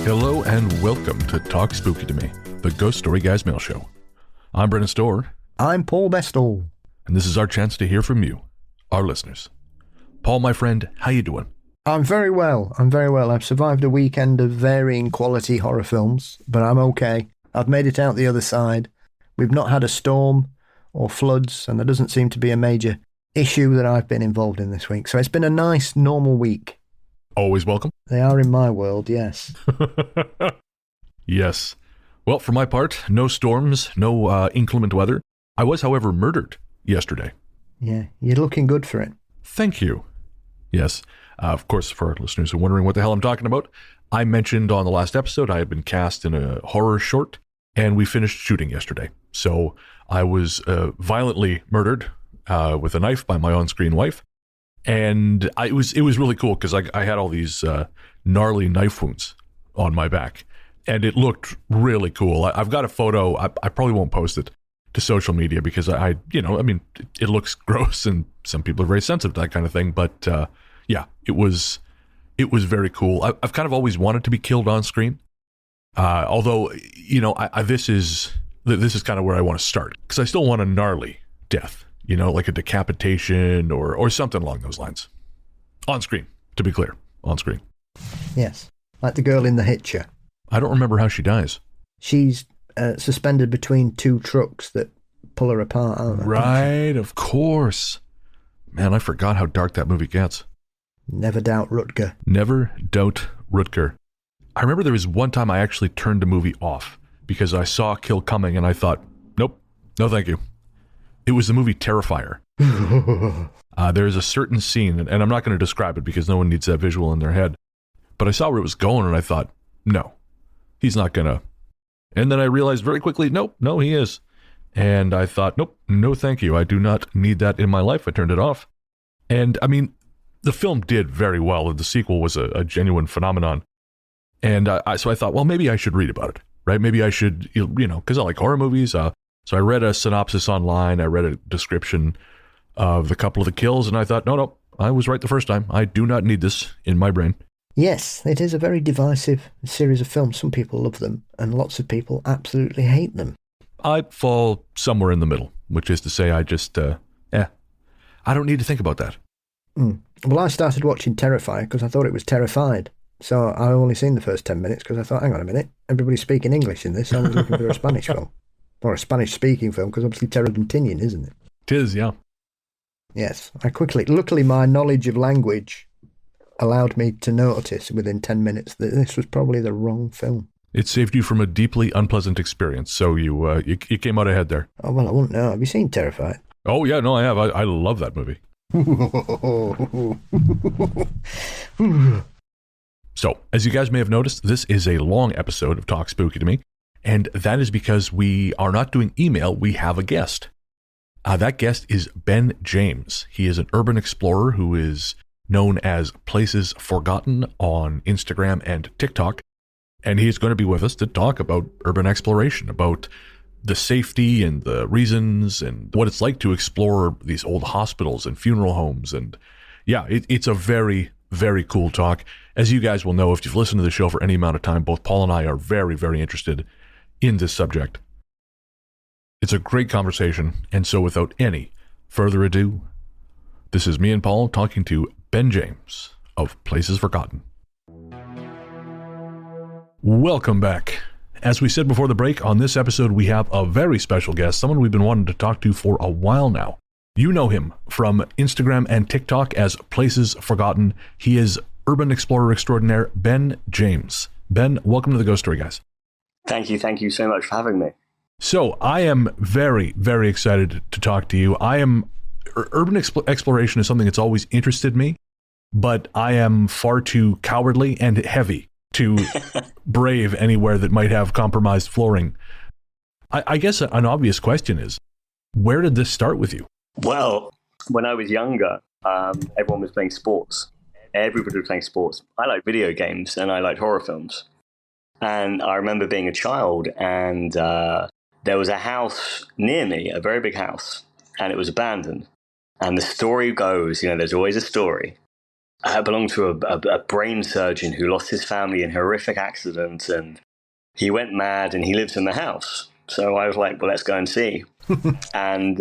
Hello and welcome to Talk Spooky to Me, the Ghost Story Guys mail show. I'm Brennan Storr. I'm Paul Bestall. And this is our chance to hear from you, our listeners. Paul, my friend, how you doing? I'm very well. I've survived a weekend of varying quality horror films, but I'm okay. I've made it out the other side. We've not had a storm or floods, and there doesn't seem to be a major issue that I've been involved in this week. So it's been a nice, normal week. Always welcome. They are in my world, yes. Yes. Well, for my part, no storms, no inclement weather. I was, however, murdered yesterday. Yeah, you're looking good for it. Thank you. Yes. Of course, for our listeners who are wondering what the hell I'm talking about, I mentioned on the last episode I had been cast in a horror short, and we finished shooting yesterday. So I was violently murdered with a knife by my on-screen wife. And it was really cool because I had all these gnarly knife wounds on my back, and it looked really cool. I've got a photo. I probably won't post it to social media because it looks gross, and some people are very sensitive to that kind of thing. But yeah, it was very cool. I've kind of always wanted to be killed on screen, although this is kind of where I want to start because I still want a gnarly death. Like a decapitation or something along those lines. On screen, to be clear. On screen. Yes. Like the girl in The Hitcher. I don't remember how she dies. She's suspended between two trucks that pull her apart, aren't they? Right, of course. Man, I forgot how dark that movie gets. Never Doubt Rutger. Never Doubt Rutger. I remember there was one time I actually turned the movie off because I saw a kill coming and I thought, nope, no thank you. It was the movie Terrifier. There's a certain scene, and I'm not going to describe it because no one needs that visual in their head, but I saw where it was going, and I thought, no, he's not going to. And then I realized very quickly, no, he is. And I thought, nope, no thank you. I do not need that in my life. I turned it off. And, I mean, the film did very well, and the sequel was a genuine phenomenon. And so I thought, well, maybe I should read about it, right? Maybe I should, because I like horror movies. So I read a synopsis online, I read a description of the couple of the kills, and I thought, no, I was right the first time. I do not need this in my brain. Yes, it is a very divisive series of films. Some people love them, and lots of people absolutely hate them. I fall somewhere in the middle, which is to say I just, I don't need to think about that. Well, I started watching Terrifier because I thought it was Terrified. So I only seen the first 10 minutes because I thought, hang on a minute, everybody's speaking English in this, so I was looking for a Spanish film. Or a Spanish-speaking film, because obviously Terror-Continian, isn't it? Tis, yeah. Yes. Luckily my knowledge of language allowed me to notice within 10 minutes that this was probably the wrong film. It saved you from a deeply unpleasant experience, so you came out ahead there. Oh, well, I wouldn't know. Have you seen Terrified? Oh, yeah, no, I have. I love that movie. So, as you guys may have noticed, this is a long episode of Talk Spooky to Me. And that is because we are not doing email, we have a guest. That guest is Ben James. He is an urban explorer who is known as Places Forgotten on Instagram and TikTok. And he's going to be with us to talk about urban exploration, about the safety and the reasons and what it's like to explore these old hospitals and funeral homes. And yeah, it's a very, very cool talk. As you guys will know, if you've listened to the show for any amount of time, both Paul and I are very, very interested in this subject. It's a great conversation, and so without any further ado, this is me and Paul talking to Ben James of Places Forgotten. Welcome back. As we said before the break, on this episode we have a very special guest, someone we've been wanting to talk to for a while now. You know him from Instagram and TikTok as Places Forgotten. He is urban explorer extraordinaire Ben James. Ben, welcome to the Ghost Story Guys. Thank you so much for having me. So I am very, very excited to talk to you. Urban exploration is something that's always interested me, but I am far too cowardly and heavy to brave anywhere that might have compromised flooring. I guess an obvious question is, where did this start with you? Well, when I was younger, everyone was playing sports. Everybody was playing sports. I liked video games and I liked horror films. And I remember being a child, and there was a house near me, a very big house, and it was abandoned. And the story goes, there's always a story, I belonged to a brain surgeon who lost his family in a horrific accident, and he went mad, and he lives in the house. So I was like, well, let's go and see. and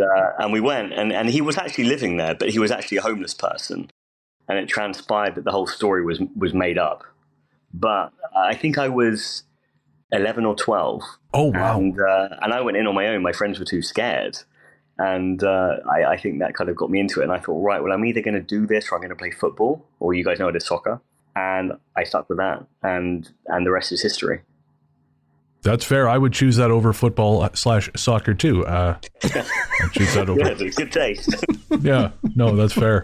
we went, and he was actually living there, but he was actually a homeless person. And it transpired that the whole story was made up. But I think I was 11 or 12. Oh, wow. And I went in on my own. My friends were too scared. And I think that kind of got me into it. And I thought, right, well, I'm either going to do this or I'm going to play football, or you guys know it as soccer. And I stuck with that. And the rest is history. That's fair. I would choose that over football/soccer too. I'd choose that over. Yeah, it's good taste. Yeah, no, that's fair.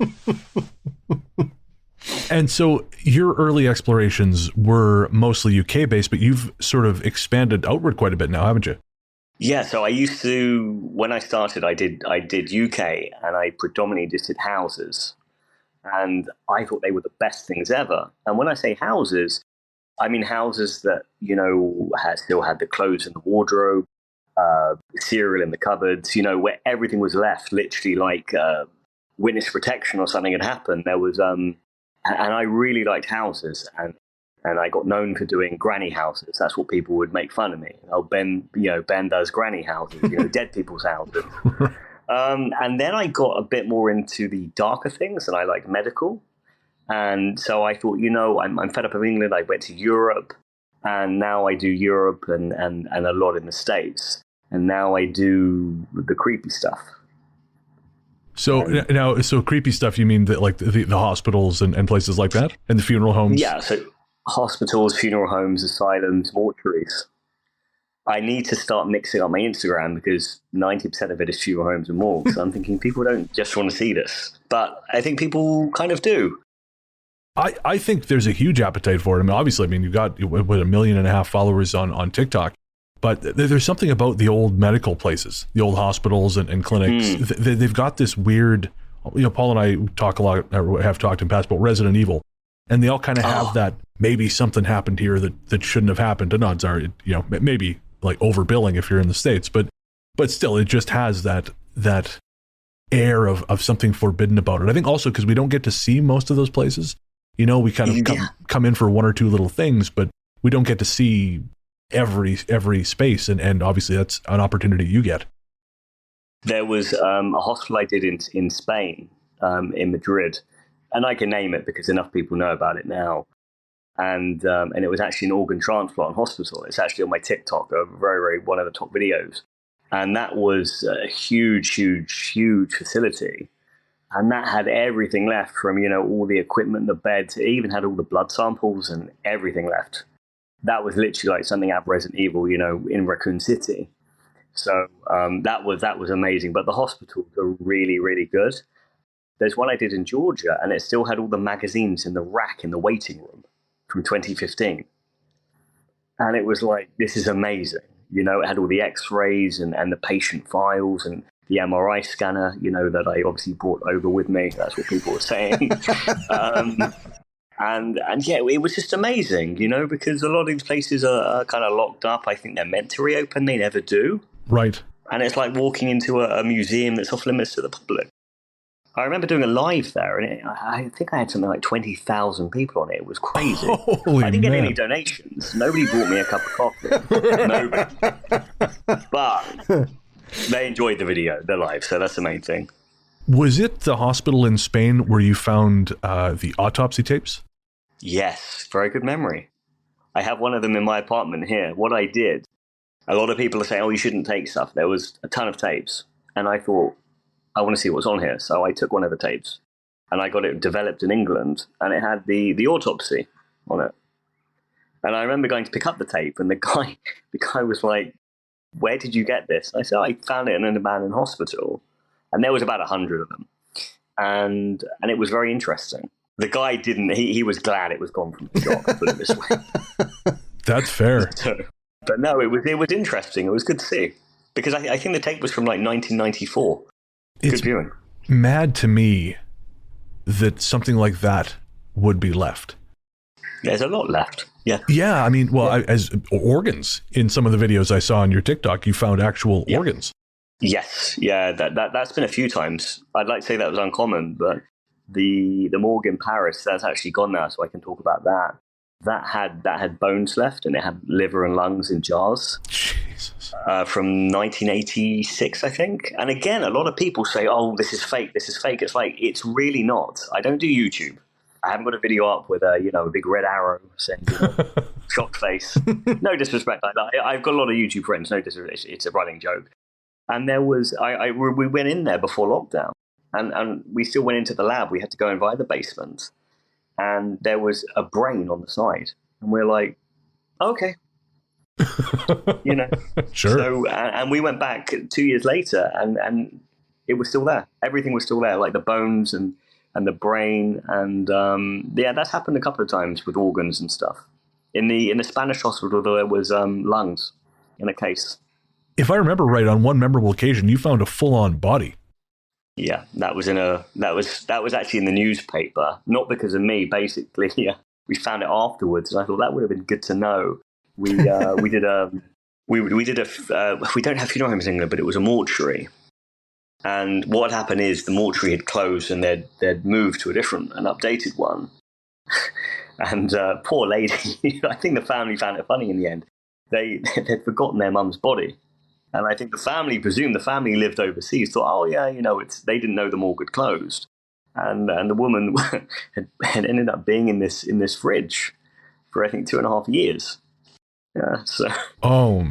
And so your early explorations were mostly UK based, but you've sort of expanded outward quite a bit now, haven't you? Yeah, so I used to, when I started, I did UK, and I predominantly just did houses. And I thought they were the best things ever. And when I say houses, I mean houses that, still had the clothes in the wardrobe, cereal in the cupboards, where everything was left, literally like witness protection or something had happened. There was, and I really liked houses, and I got known for doing granny houses. That's what people would make fun of me. Oh, Ben does granny houses, dead people's houses. And then I got a bit more into the darker things, and I like medical. And so I thought, I'm fed up of England. I went to Europe, and now I do Europe and a lot in the States. And now I do the creepy stuff. So now, creepy stuff, you mean that like the hospitals and places like that, and the funeral homes? Yeah, so hospitals, funeral homes, asylums, mortuaries. I need to start mixing up my Instagram because 90% of it is funeral homes and morgues. I'm thinking people don't just want to see this, but I think people kind of do. I think there's a huge appetite for it. I mean, obviously, you've got 1.5 million followers on TikTok, but there's something about the old medical places, the old hospitals and clinics. They've got this weird, Paul and I talk a lot, or have talked in past about Resident Evil, and they all kind of have that, maybe something happened here that shouldn't have happened. And odds are, maybe like overbilling if you're in the States, but still, it just has that air of something forbidden about it. I think also because we don't get to see most of those places. We kind of come in for one or two little things, but we don't get to see every space, and obviously that's an opportunity you get. There was a hospital I did in Spain, in Madrid, and I can name it because enough people know about it now. And it was actually an organ transplant hospital. It's actually on my TikTok, a very, very one of the top videos. And that was a huge, huge, huge facility. And that had everything left from, all the equipment, the beds. It even had all the blood samples and everything left. That was literally like something out of Resident Evil, in Raccoon City. So that was amazing. But the hospitals are really, really good. There's one I did in Georgia, and it still had all the magazines in the rack in the waiting room from 2015. And it was like, this is amazing. It had all the x-rays and the patient files and the MRI scanner, that I obviously brought over with me. That's what people were saying. And yeah, it was just amazing, because a lot of these places are kind of locked up. I think they're meant to reopen. They never do. Right. And it's like walking into a museum that's off limits to the public. I remember doing a live there, and I think I had something like 20,000 people on it. It was crazy. I didn't get any donations. Nobody bought me a cup of coffee. Nobody. But they enjoyed the video, the live, so that's the main thing. Was it the hospital in Spain where you found the autopsy tapes? Yes, very good memory. I have one of them in my apartment here. What I did, a lot of people are saying, oh, you shouldn't take stuff. There was a ton of tapes, and I thought, I want to see what's on here. So I took one of the tapes, and I got it developed in England, and it had the autopsy on it. And I remember going to pick up the tape, and the guy was like, where did you get this? I said, I found it in an abandoned hospital. And there was about 100 of them. And it was very interesting. The guy he was glad it was gone from the shop, put it this way. That's fair. But no, it was interesting. It was good to see. Because I think the tape was from like 1994. Good viewing. Mad to me that something like that would be left. There's a lot left. Yeah. Yeah. As organs in some of the videos I saw on your TikTok, you found actual organs. Yes. Yeah. That's been a few times. I'd like to say that was uncommon, but The morgue in Paris, that's actually gone now, so I can talk about that. That had bones left, and it had liver and lungs in jars. Jesus. From 1986, I think. And again, a lot of people say, "Oh, this is fake. This is fake." It's like, it's really not. I don't do YouTube. I haven't got a video up with a big red arrow saying shocked face. No disrespect like that. I've got a lot of YouTube friends. No disrespect. It's a running joke. And there was we went in there before lockdown, and we still went into the lab. We had to go in via the basement, and there was a brain on the side, and we're like, okay. Sure. So, and we went back 2 years later, and it was still there. Everything was still there, like the bones and the brain, and that's happened a couple of times with organs and stuff. In the Spanish hospital, there was lungs in a case. If I remember right, on one memorable occasion, you found a full-on body. Yeah, that was actually in the newspaper, not because of me. Basically, we found it afterwards, and I thought that would have been good to know. We did a we don't have funeral homes in England, but it was a mortuary. And what had happened is the mortuary had closed, and they'd moved to an updated one. And poor lady, I think the family found it funny in the end. They'd forgotten their mum's body. And I think the family lived overseas, thought, oh yeah, they didn't know the morgue had closed. And the woman had ended up being in this fridge for, I think, 2.5 years. Yeah, so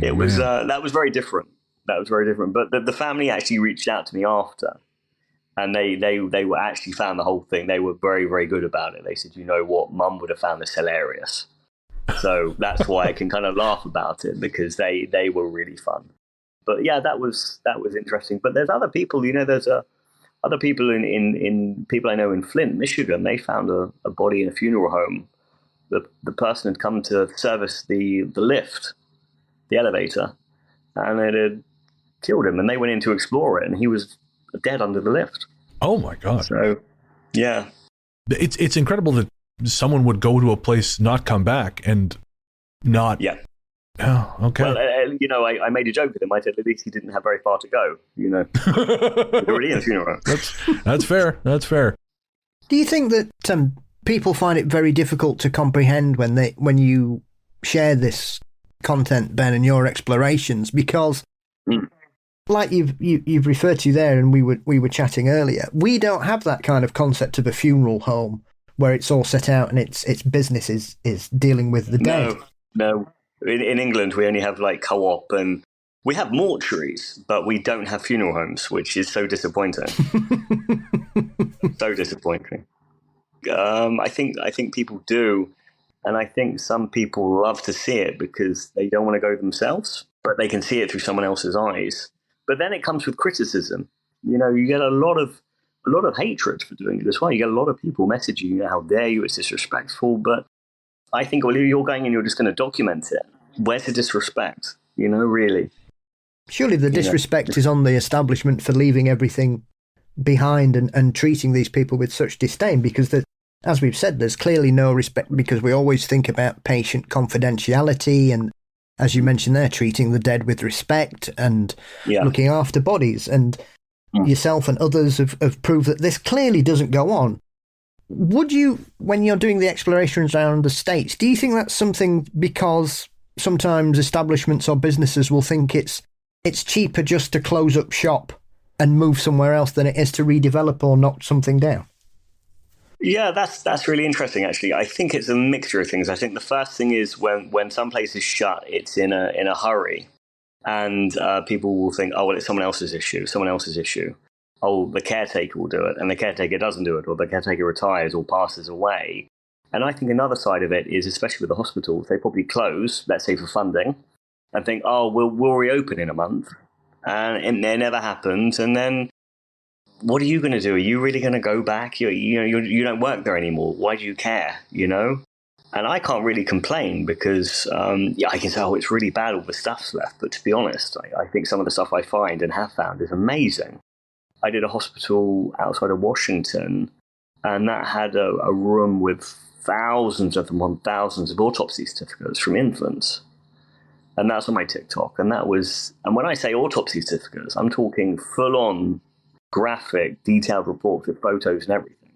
it was that was very different. That was very different. But the family actually reached out to me after, and they were actually found the whole thing. They were very, very good about it. They said, you know what, Mum would have found this hilarious. So that's why I can kind of laugh about it, because they were really fun. But yeah, that was interesting. But there's other people, there's other people in people I know in Flint, Michigan. They found a body in a funeral home. The person had come to service the lift, the elevator, and it had killed him. And they went in to explore it, and he was dead under the lift. Oh my God! So, yeah, it's incredible that someone would go to a place, not come back, and not. Yeah. Oh, okay. Well, I made a joke with him. I said at least he didn't have very far to go. Already in a funeral. That's fair. That's fair. Do you think that people find it very difficult to comprehend when you share this content, Ben, and your explorations? Because, like you've referred to there, and we were chatting earlier, we don't have that kind of concept of a funeral home where it's all set out and its business is dealing with the dead. No. In England, we only have like co-op, and we have mortuaries, but we don't have funeral homes, which is so disappointing. So disappointing. I think people do, and I think some people love to see it because they don't want to go themselves, but they can see it through someone else's eyes. But then it comes with criticism. You get a lot of hatred for doing it as well. You get a lot of people messaging, how dare you, it's disrespectful. But I think, well, you're going and you're just going to document it. Where's the disrespect? Really? Surely the disrespect is on the establishment for leaving everything behind and treating these people with such disdain, because as we've said, there's clearly no respect, because we always think about patient confidentiality and, as you mentioned there, treating the dead with respect and looking after bodies. And yourself and others have proved that this clearly doesn't go on. Would you, when you're doing the explorations around the States, do you think that's something because sometimes establishments or businesses will think it's cheaper just to close up shop and move somewhere else than it is to redevelop or knock something down? Yeah, that's really interesting, actually. I think it's a mixture of things. I think the first thing is when some place is shut, it's in a hurry. And people will think, oh, well, it's someone else's issue. Oh, the caretaker will do it, and the caretaker doesn't do it, or the caretaker retires or passes away. And I think another side of it is, especially with the hospitals, they probably close, let's say for funding, and think, oh, we'll reopen in a month. And it never happens. And then what are you going to do? Are you really going to go back? You don't work there anymore. Why do you care? And I can't really complain because, I can say, oh, it's really bad, all the stuff's left. But to be honest, I think some of the stuff I find and have found is amazing. I did a hospital outside of Washington, and that had a room with thousands of autopsy certificates from infants. And that's on my TikTok. And when I say autopsy certificates, I'm talking full-on graphic, detailed reports with photos and everything.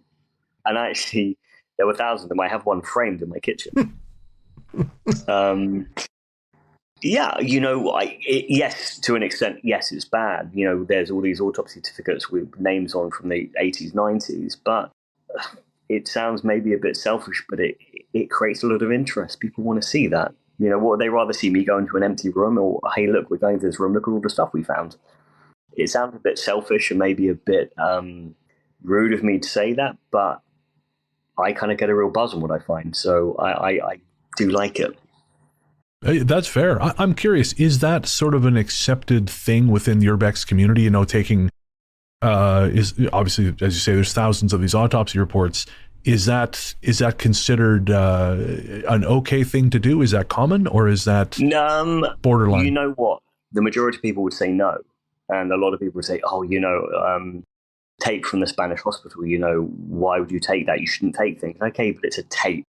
And actually, there were thousands of them. I have one framed in my kitchen. Yeah, yes, to an extent, yes, it's bad. There's all these autopsy certificates with names on from the 80s, 90s, but it sounds maybe a bit selfish, but it creates a lot of interest. People want to see that. What would they rather see, me go into an empty room, or, hey, look, we're going to this room, look at all the stuff we found. It sounds a bit selfish and maybe a bit rude of me to say that, but I kind of get a real buzz on what I find. So I do like it. That's fair. I'm curious, is that sort of an accepted thing within the Urbex community? Taking, is obviously, as you say, there's thousands of these autopsy reports. Is that considered an okay thing to do? Is that common, or is that borderline? You know what? The majority of people would say no. And a lot of people would say, oh, tape from the Spanish hospital, why would you take that? You shouldn't take things. Okay, but it's a tape.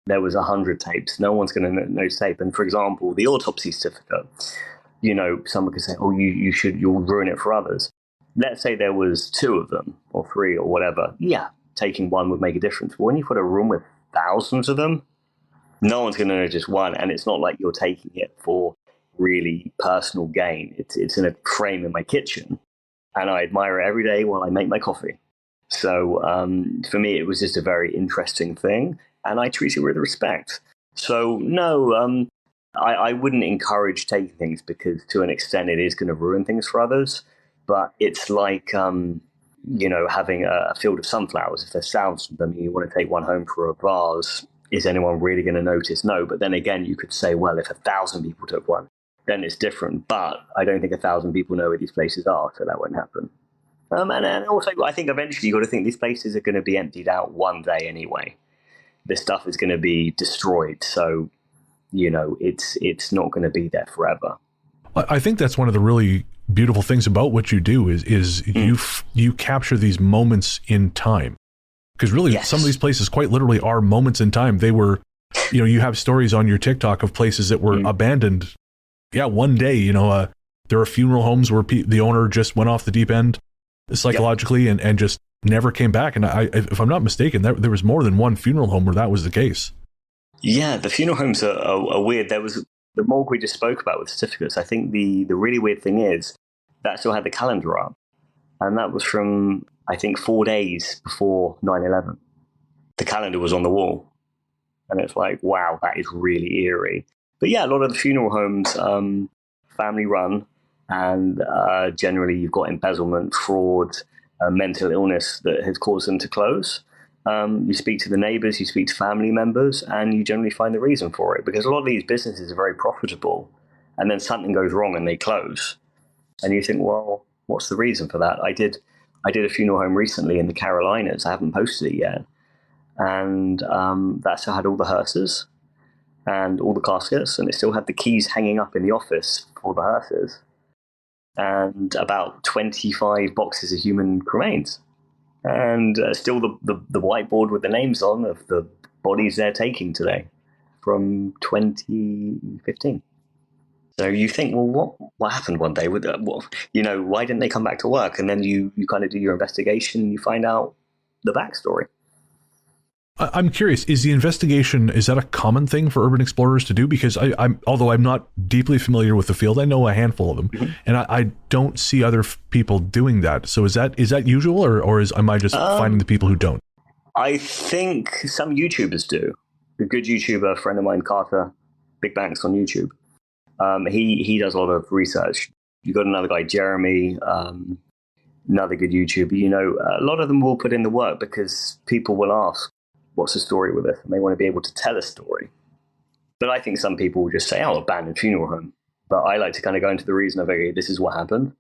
There was 100 tapes. No one's going to know tape. And for example, the autopsy certificate, someone could say, oh, you'll ruin it for others. Let's say there was 2 of them or 3 or whatever. Yeah, taking one would make a difference. But when you've got a room with thousands of them, no one's going to know just one. And it's not like you're taking it for really personal gain. It's in a frame in my kitchen, and I admire it every day while I make my coffee. So for me, it was just a very interesting thing, and I treat it with respect. So no, I wouldn't encourage taking things, because to an extent it is going to ruin things for others. But it's like having a field of sunflowers. If there's thousands of them and you want to take one home for a vase, is anyone really going to notice? No. But then again, you could say, well, if 1,000 people took one, then it's different. But I don't think 1,000 people know where these places are, so that won't happen. And also, I think eventually you've got to think these places are going to be emptied out one day anyway. This stuff is going to be destroyed, so it's not going to be there forever. I think that's one of the really beautiful things about what you do is you capture these moments in time, because really some of these places quite literally are moments in time. They were, you have stories on your TikTok of places that were abandoned. Yeah, one day, there are funeral homes where the owner just went off the deep end psychologically and just never came back. And if I'm not mistaken, there was more than one funeral home where that was the case. Yeah, the funeral homes are weird. There was the morgue we just spoke about with certificates. I think the really weird thing is that still had the calendar up. And that was from, I think, 4 days before 9/11. The calendar was on the wall. And it's like, wow, that is really eerie. But yeah, a lot of the funeral homes, family run, and generally you've got embezzlement, fraud, mental illness that has caused them to close. You speak to the neighbors, you speak to family members, and you generally find the reason for it, because a lot of these businesses are very profitable, and then something goes wrong and they close. And you think, well, what's the reason for that? I did a funeral home recently in the Carolinas. I haven't posted it yet. And that still had all the hearses and all the caskets, and it still had the keys hanging up in the office for the hearses, and about 25 boxes of human remains, and still the whiteboard with the names on of the bodies they're taking today from 2015. So you think, well, what happened one day with that? Why didn't they come back to work? And then you kind of do your investigation and you find out the backstory. I'm curious, is the investigation, is that a common thing for urban explorers to do? Because although I'm not deeply familiar with the field, I know a handful of them, and I don't see other people doing that. So is that usual, or am I just finding the people who don't? I think some YouTubers do. A good YouTuber, a friend of mine, Carter, Big Banks on YouTube, he does a lot of research. You've got another guy, Jeremy, another good YouTuber. A lot of them will put in the work because people will ask, what's the story with this? And they want to be able to tell a story. But I think some people will just say, abandoned funeral home. But I like to kind of go into the reason of, okay, this is what happened.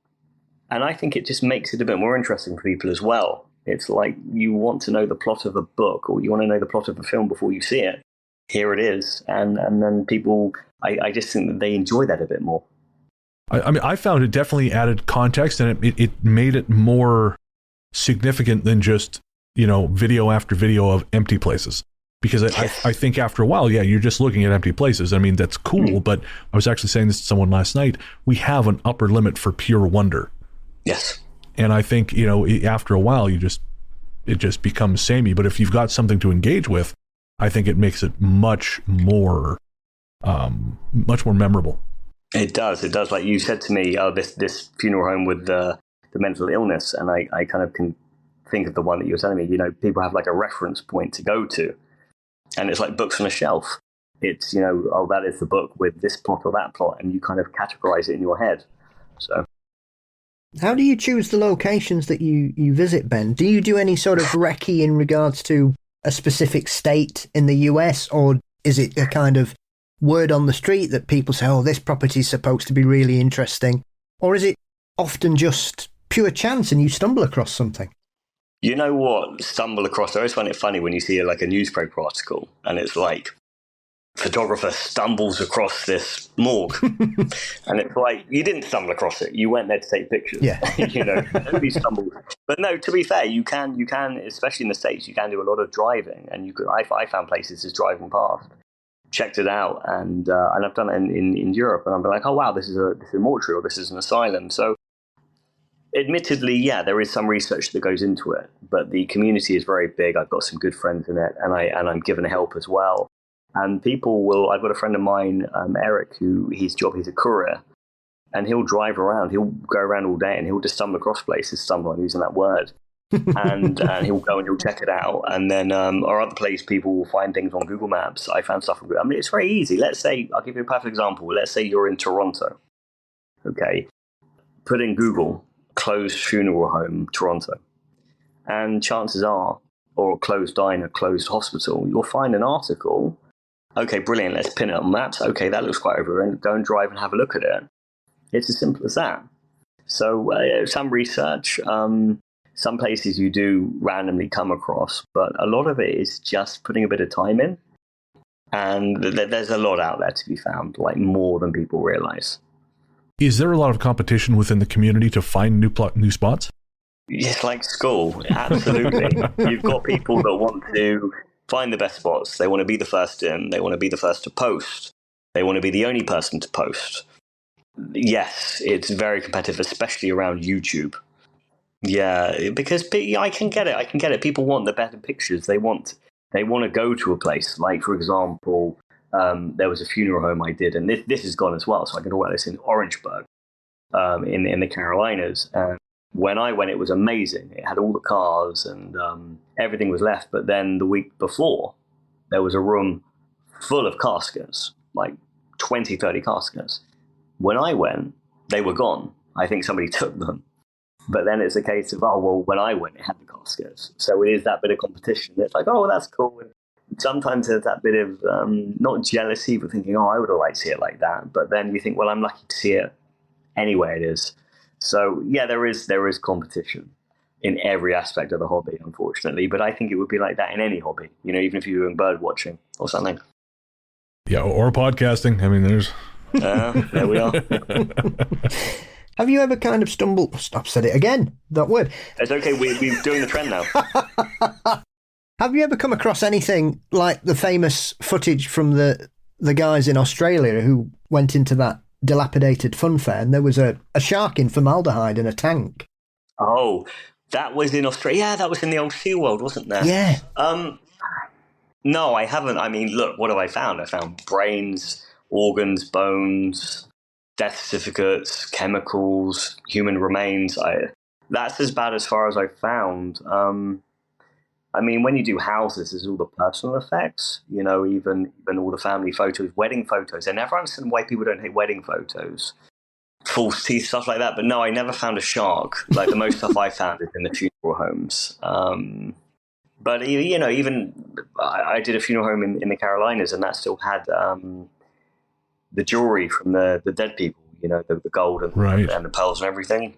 And I think it just makes it a bit more interesting for people as well. It's like you want to know the plot of a book, or you want to know the plot of a film before you see it. Here it is. And then people, I just think that they enjoy that a bit more. I mean, I found it definitely added context, and it made it more significant than just video after video of empty places, because I think after a while, you're just looking at empty places. I mean, that's cool, but I was actually saying this to someone last night. We have an upper limit for pure wonder. Yes. And I think, after a while, it just becomes samey. But if you've got something to engage with, I think it makes it much more memorable. It does. Like you said to me, this funeral home with the mental illness, and I kind of can think of the one that you were telling me. You know, people have like a reference point to go to, and it's like books on a shelf. It's, you know, oh, that is the book with this plot or that plot, and you kind of categorize it in your head. So, how do you choose the locations that you visit, Ben? Do you do any sort of recce in regards to a specific state in the US, or is it a kind of word on the street that people say, oh, this property is supposed to be really interesting? Or is it often just pure chance and you stumble across something? You know what? Stumble across. I always find it funny when you see like a newspaper article and it's like, photographer stumbles across this morgue. And it's like, you didn't stumble across it. You went there to take pictures. Yeah. You know, nobody stumbled. But no, to be fair, you can, especially in the States, you can do a lot of driving. And I found places just driving past, checked it out. And I've done it in Europe. And I'm like, oh, wow, this is a mortuary, or this is an asylum. So admittedly, yeah, there is some research that goes into it. But the community is very big. I've got some good friends in it. And I'm given help as well. And people will, I've got a friend of mine, Eric, who he's a courier, and he'll drive around. He'll go around all day and he'll just stumble across places, I'm using that word. And he'll go and he'll check it out. And then our other place, people will find things on Google Maps. I found stuff on Google. I mean, it's very easy. Let's say, I'll give you a perfect example. Let's say you're in Toronto. Okay. Put in Google, closed funeral home, Toronto. And chances are, or closed diner, closed hospital, you'll find an article. Okay, brilliant. Let's pin it on maps. Okay, that looks quite over. And go and drive and have a look at it. It's as simple as that. So some research, some places you do randomly come across, but a lot of it is just putting a bit of time in. And there's a lot out there to be found, like more than people realize. Is there a lot of competition within the community to find new spots? It's like school. Absolutely. You've got people that want to find the best spots. They want to be the first in. They want to be the first to post. They want to be the only person to post. Yes, it's very competitive, especially around YouTube. Yeah, because I can get it. People want the better pictures. They want to go to a place. Like, for example, there was a funeral home I did, and this is gone as well, so I can talk about this, in Orangeburg, in the Carolinas. And when I went, it was amazing. It had all the cars and everything was left. But then the week before, there was a room full of caskets, like 20, 30 caskets. When I went, they were gone. I think somebody took them. But then it's a case of, oh, well, when I went, it had the caskets. So it is that bit of competition. It's like, oh, that's cool. And sometimes there's that bit of, not jealousy, but thinking, oh, I would have liked to see it like that. But then you think, well, I'm lucky to see it anywhere it is. So, yeah, there is competition in every aspect of the hobby, unfortunately. But I think it would be like that in any hobby, you know, even if you were doing bird watching or something. Yeah, or podcasting. I mean, there's... there we are. Have you ever kind of stumbled... I've said it again, that word. It's okay, we're doing the trend now. Have you ever come across anything like the famous footage from the guys in Australia who went into that dilapidated fun fair, and there was a shark in formaldehyde in a tank? Oh, that was in Australia. Yeah, that was in the old SeaWorld, wasn't there? Yeah. No, I haven't. I mean, look, what have I found? I found brains, organs, bones, death certificates, chemicals, human remains. That's as bad as far as I've found. I mean, when you do houses, there's all the personal effects, you know, even all the family photos, wedding photos. I never understand why people don't take wedding photos, false teeth, stuff like that. But no, I never found a shark. Like, the most stuff I found is in the funeral homes. But, you know, even I did a funeral home in the Carolinas, and that still had the jewelry from the dead people, you know, the gold and the pearls and everything.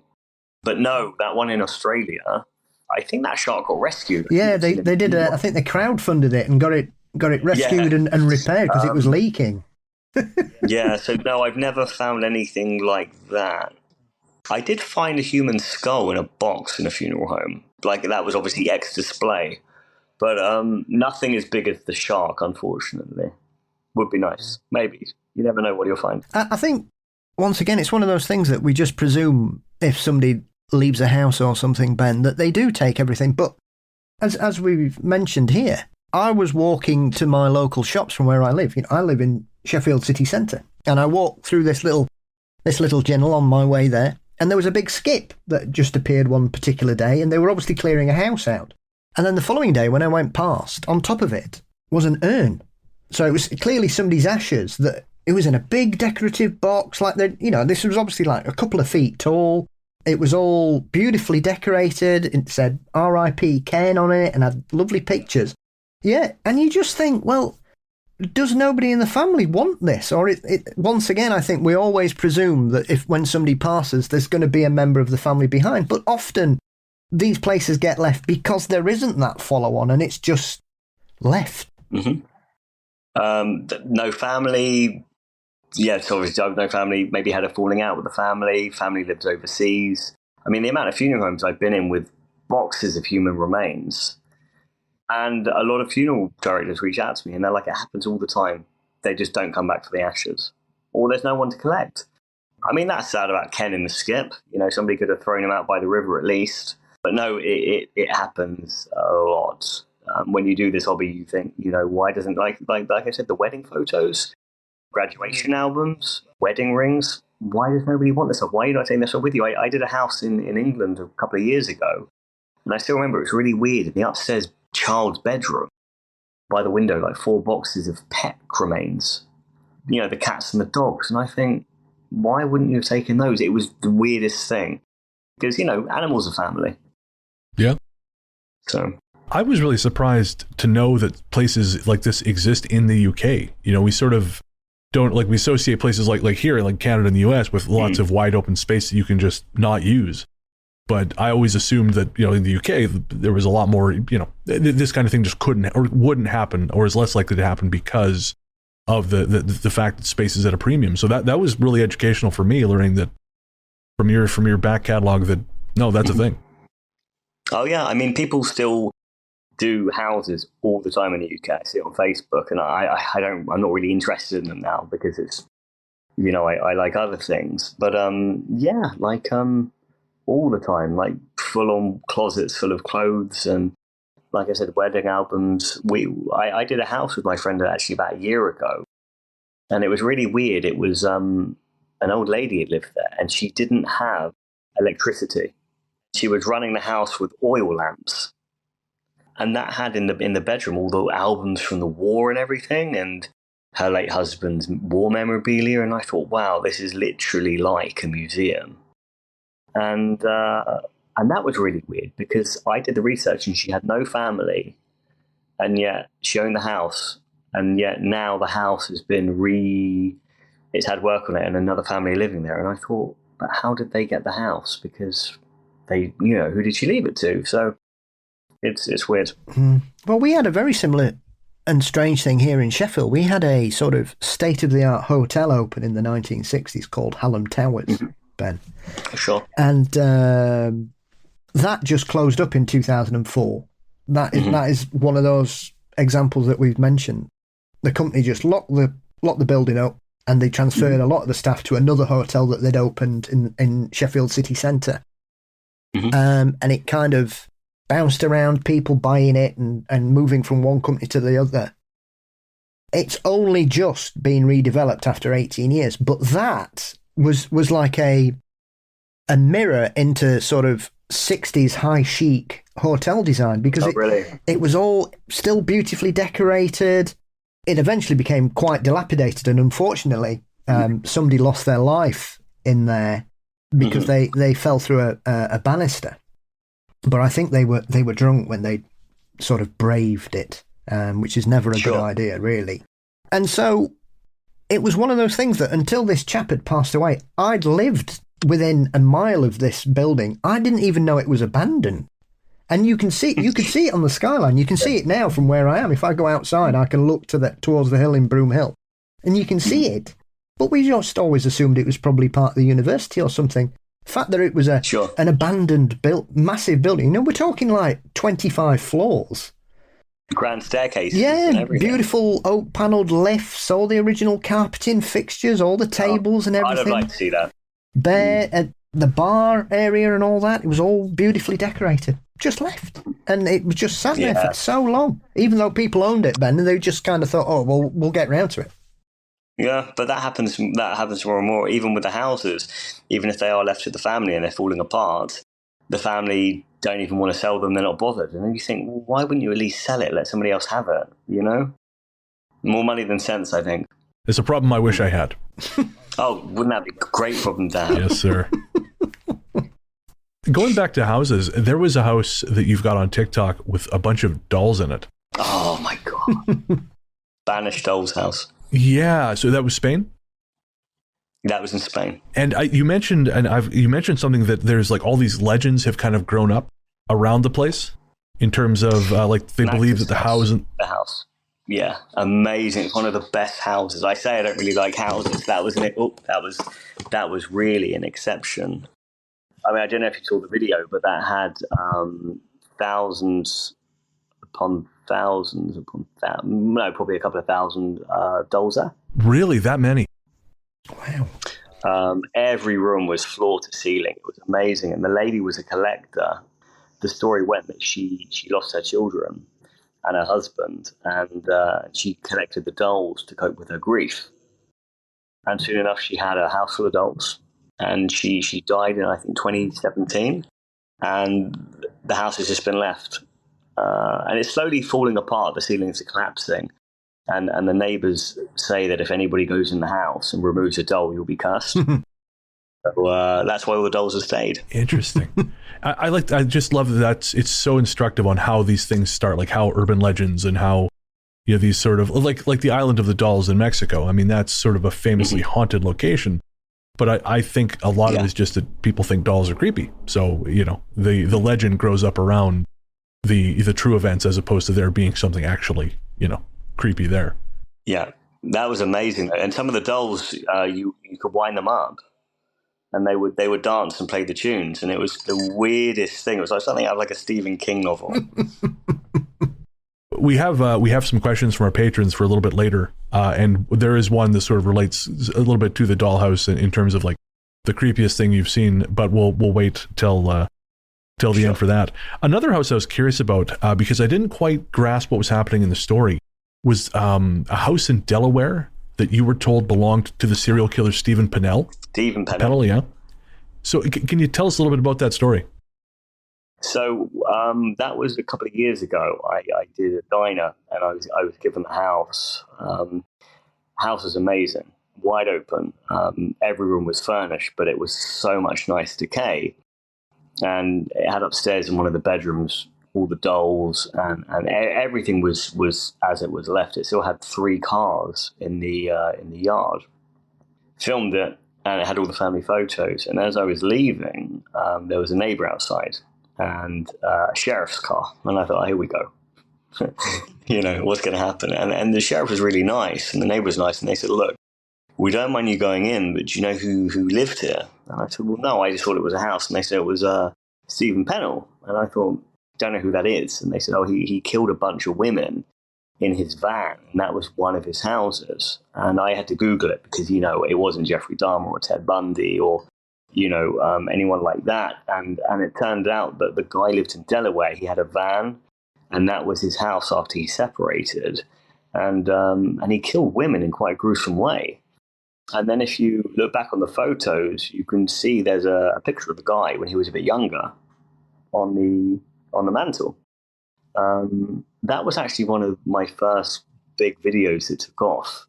But no, that one in Australia, I think that shark got rescued. Yeah, they did. I think they crowdfunded it and got it rescued and repaired because it was leaking. Yeah, so no, I've never found anything like that. I did find a human skull in a box in a funeral home. Like, that was obviously ex-display. But nothing as big as the shark, unfortunately. Would be nice. Maybe. You never know what you'll find. I think, once again, it's one of those things that we just presume if somebody leaves a house or something, Ben, that they do take everything. But as we've mentioned here, I was walking to my local shops from where I live. I live in Sheffield city centre, and I walked through this little ginnel on my way there, and there was a big skip that just appeared one particular day, and they were obviously clearing a house out. And then the following day, when I went past, on top of it was an urn. So it was clearly somebody's ashes. That it was in a big decorative box, like this was obviously like a couple of feet tall. It was all beautifully decorated. It said R.I.P. Ken on it and had lovely pictures. Yeah, and you just think, well, does nobody in the family want this? Or once again, I think we always presume that when somebody passes, there's going to be a member of the family behind. But often these places get left because there isn't that follow-on, and it's just left. Mm-hmm. No family. Yes, obviously no family. Maybe had a falling out with the family. Family lives overseas. I mean, the amount of funeral homes I've been in with boxes of human remains, and a lot of funeral directors reach out to me, and they're like, "It happens all the time. They just don't come back for the ashes, or there's no one to collect." I mean, that's sad about Ken in the skip. Somebody could have thrown him out by the river at least. But no, it happens a lot. When you do this hobby, you think, why doesn't, like I said, the wedding photos, graduation albums, wedding rings, why does nobody want this stuff? Why are you not taking this stuff with you? I did a house in England a couple of years ago, and I still remember it was really weird. In the upstairs child's bedroom, by the window, like 4 boxes of pet remains, the cats and the dogs. And I think, why wouldn't you have taken those? It was the weirdest thing. Because, animals are family. Yeah. So I was really surprised to know that places like this exist in the UK. We sort of don't, we associate places like here, like Canada and the US, with lots of wide open space that you can just not use. But I always assumed that, in the UK, there was a lot more, this kind of thing just couldn't or wouldn't happen, or is less likely to happen because of the fact that space is at a premium. So that was really educational for me, learning that from your back catalog that, no, that's a thing. Oh, yeah. I mean, people still do houses all the time in the UK. I see it on Facebook, and I'm not really interested in them now because it's, I like other things. But all the time, like full-on closets full of clothes, and like I said, wedding albums. I did a house with my friend actually about a year ago, and it was really weird. It was an old lady had lived there, and she didn't have electricity. She was running the house with oil lamps, and that had in the bedroom all the albums from the war and everything, and her late husband's war memorabilia. And I thought, wow, this is literally like a museum. And that was really weird because I did the research and she had no family, and yet she owned the house, and yet now the house has been it's had work on it and another family living there. And I thought, but how did they get the house? Because they, who did she leave it to? So it's weird. Well, we had a very similar and strange thing here in Sheffield. We had a sort of state-of-the-art hotel open in the 1960s called Hallam Towers, Ben. Sure. And that just closed up in 2004. That is one of those examples that we've mentioned. The company just locked the building up, and they transferred a lot of the staff to another hotel that they'd opened in Sheffield city centre. And it kind of bounced around, people buying it and moving from one company to the other. It's only just been redeveloped after 18 years, but that was like a mirror into sort of 60s high chic hotel design, because it was all still beautifully decorated. It eventually became quite dilapidated, and unfortunately somebody lost their life in there because they fell through a banister. But I think they were drunk when they sort of braved it, which is never a good idea, really. And so it was one of those things that until this chap had passed away, I'd lived within a mile of this building. I didn't even know it was abandoned. And you could see it on the skyline. You can see it now from where I am. If I go outside, I can look towards the hill in Broom Hill, and you can see it. But we just always assumed it was probably part of the university or something. The fact that it was an abandoned, massive building. We're talking like 25 floors. Grand staircases. Yeah, and everything. Beautiful oak-panelled lifts, all the original carpeting fixtures, all the tables and everything. I'd have liked to see that. Bare, The bar area and all that, it was all beautifully decorated. Just left. And it was just sat there for so long. Even though people owned it, Ben, they just kind of thought, oh, well, we'll get round to it. Yeah, but that happens more and more, even with the houses. Even if they are left to the family and they're falling apart, the family don't even want to sell them, they're not bothered. And then you think, well, why wouldn't you at least sell it, let somebody else have it, you know? More money than sense, I think. It's a problem I wish I had. Oh, wouldn't that be a great problem to have? Yes, sir. Going back to houses, there was a house that you've got on TikTok with a bunch of dolls in it. Oh, my God. Banished Doll's House. Yeah, so that was Spain? That was in Spain. And you mentioned something that there's like all these legends have kind of grown up around the place in terms of like they believe that the house. Yeah, amazing. It's one of the best houses. I say I don't really like houses. That was really an exception. I mean, I don't know if you saw the video, but that had thousands upon thousands, probably a couple of thousand dolls there. Really, that many? Wow. Every room was floor to ceiling. It was amazing. And the lady was a collector. The story went that she lost her children and her husband, and she collected the dolls to cope with her grief. And soon enough, she had a house full of dolls. And she died in, I think, 2017. And the house has just been left. And it's slowly falling apart. The ceilings are collapsing. And the neighbors say that if anybody goes in the house and removes a doll, you'll be cursed. So that's why all the dolls have stayed. Interesting. I just love that it's so instructive on how these things start, like how urban legends and how, you know, these sort of like the Island of the Dolls in Mexico. I mean, that's sort of a famously haunted location. But I think a lot of it is just that people think dolls are creepy. So, you know, the legend grows up around the true events as opposed to there being something actually, you know, creepy there. Yeah, that was amazing. And some of the dolls, you could wind them up and they would dance and play the tunes. And it was the weirdest thing. It was like something out of like a Stephen King novel. We have some questions from our patrons for a little bit later, and there is one that sort of relates a little bit to the dollhouse in terms of like the creepiest thing you've seen. But we'll wait till the end for that. Another house I was curious about because I didn't quite grasp what was happening in the story was a house in Delaware that you were told belonged to the serial killer Stephen Pennell. Stephen Pennell, yeah. So can you tell us a little bit about that story? So that was a couple of years ago. I did a diner and I was given the house. House was amazing, wide open. Every room was furnished, but it was so much nice decay. And it had upstairs in one of the bedrooms all the dolls and everything was as it was left. It still had 3 cars in the yard. Filmed it and it had all the family photos. And as I was leaving, there was a neighbor outside. And a sheriff's car. And I thought, oh, here we go. You know, what's going to happen? And the sheriff was really nice, and the neighbor was nice. And they said, look, we don't mind you going in, but do you know who lived here? And I said, well, no, I just thought it was a house. And they said it was Stephen Pennell. And I thought, don't know who that is. And they said, oh, he killed a bunch of women in his van. And that was one of his houses. And I had to Google it because, you know, it wasn't Jeffrey Dahmer or Ted Bundy or anyone like that. And it turned out that the guy lived in Delaware. He had a van, and that was his house after he separated. And he killed women in quite a gruesome way. And then if you look back on the photos, you can see there's a picture of the guy when he was a bit younger on the mantle. That was actually one of my first big videos that took off.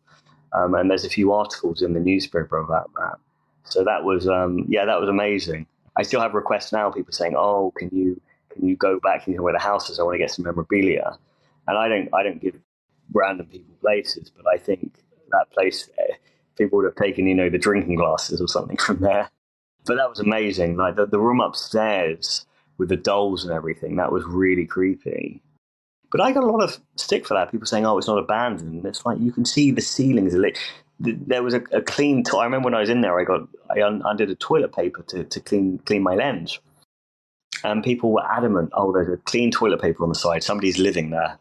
And there's a few articles in the newspaper about that. So that was, that was amazing. I still have requests now, people saying, "Oh, can you go back and where the house is? I want to get some memorabilia." And I don't give random people places, but I think that place, people would have taken, the drinking glasses or something from there. But that was amazing. Like the room upstairs with the dolls and everything, that was really creepy. But I got a lot of stick for that. People saying, "Oh, it's not abandoned." And it's like you can see the ceilings are lit. There was a clean. I remember when I was in there, I undid a toilet paper to clean my lens, and people were adamant. "Oh, there's a clean toilet paper on the side. Somebody's living there."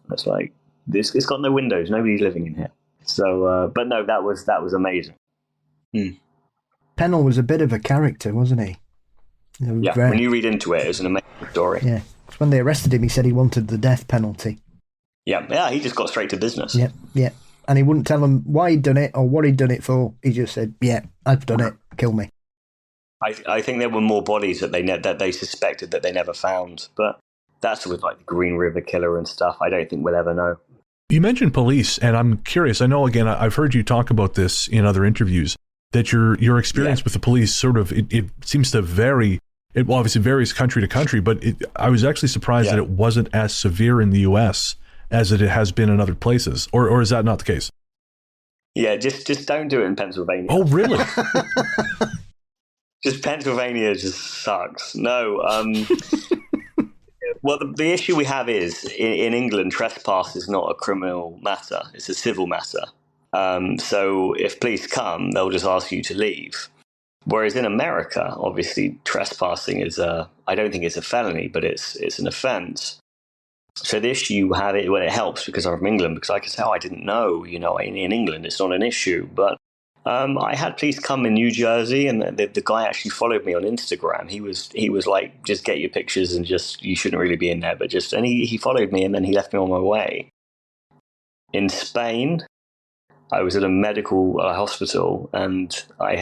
And it's like it's got no windows. Nobody's living in here. So, but no, that was amazing. Pennell was a bit of a character, wasn't he? Yeah, when you read into it, it's an amazing story. Yeah. When they arrested him, he said he wanted the death penalty. Yeah, he just got straight to business. Yeah. And he wouldn't tell them why he'd done it or what he'd done it for. He just said, yeah, I've done it. Kill me. I think there were more bodies that they suspected that they never found. But that's with like the Green River Killer and stuff. I don't think we'll ever know. You mentioned police, and I'm curious. I know, again, I've heard you talk about this in other interviews, that your experience with the police sort of, it seems to vary. It obviously varies country to country, but I was actually surprised that it wasn't as severe in the U.S. as it has been in other places. Or is that not the case? Yeah, just don't do it in Pennsylvania. Oh, really? Just Pennsylvania just sucks. No. Well, the issue we have is, in England, trespass is not a criminal matter. It's a civil matter. So if police come, they'll just ask you to leave. Whereas in America, obviously, trespassing is I don't think it's a felony, but it's an offense. So the issue you have it when it helps, because I'm from England, because I can say, I didn't know, in England, it's not an issue. But I had police come in New Jersey, and the guy actually followed me on Instagram. He was like, just get your pictures and just, you shouldn't really be in there, but just, and he followed me and then he left me on my way. In Spain, I was at a medical hospital, and I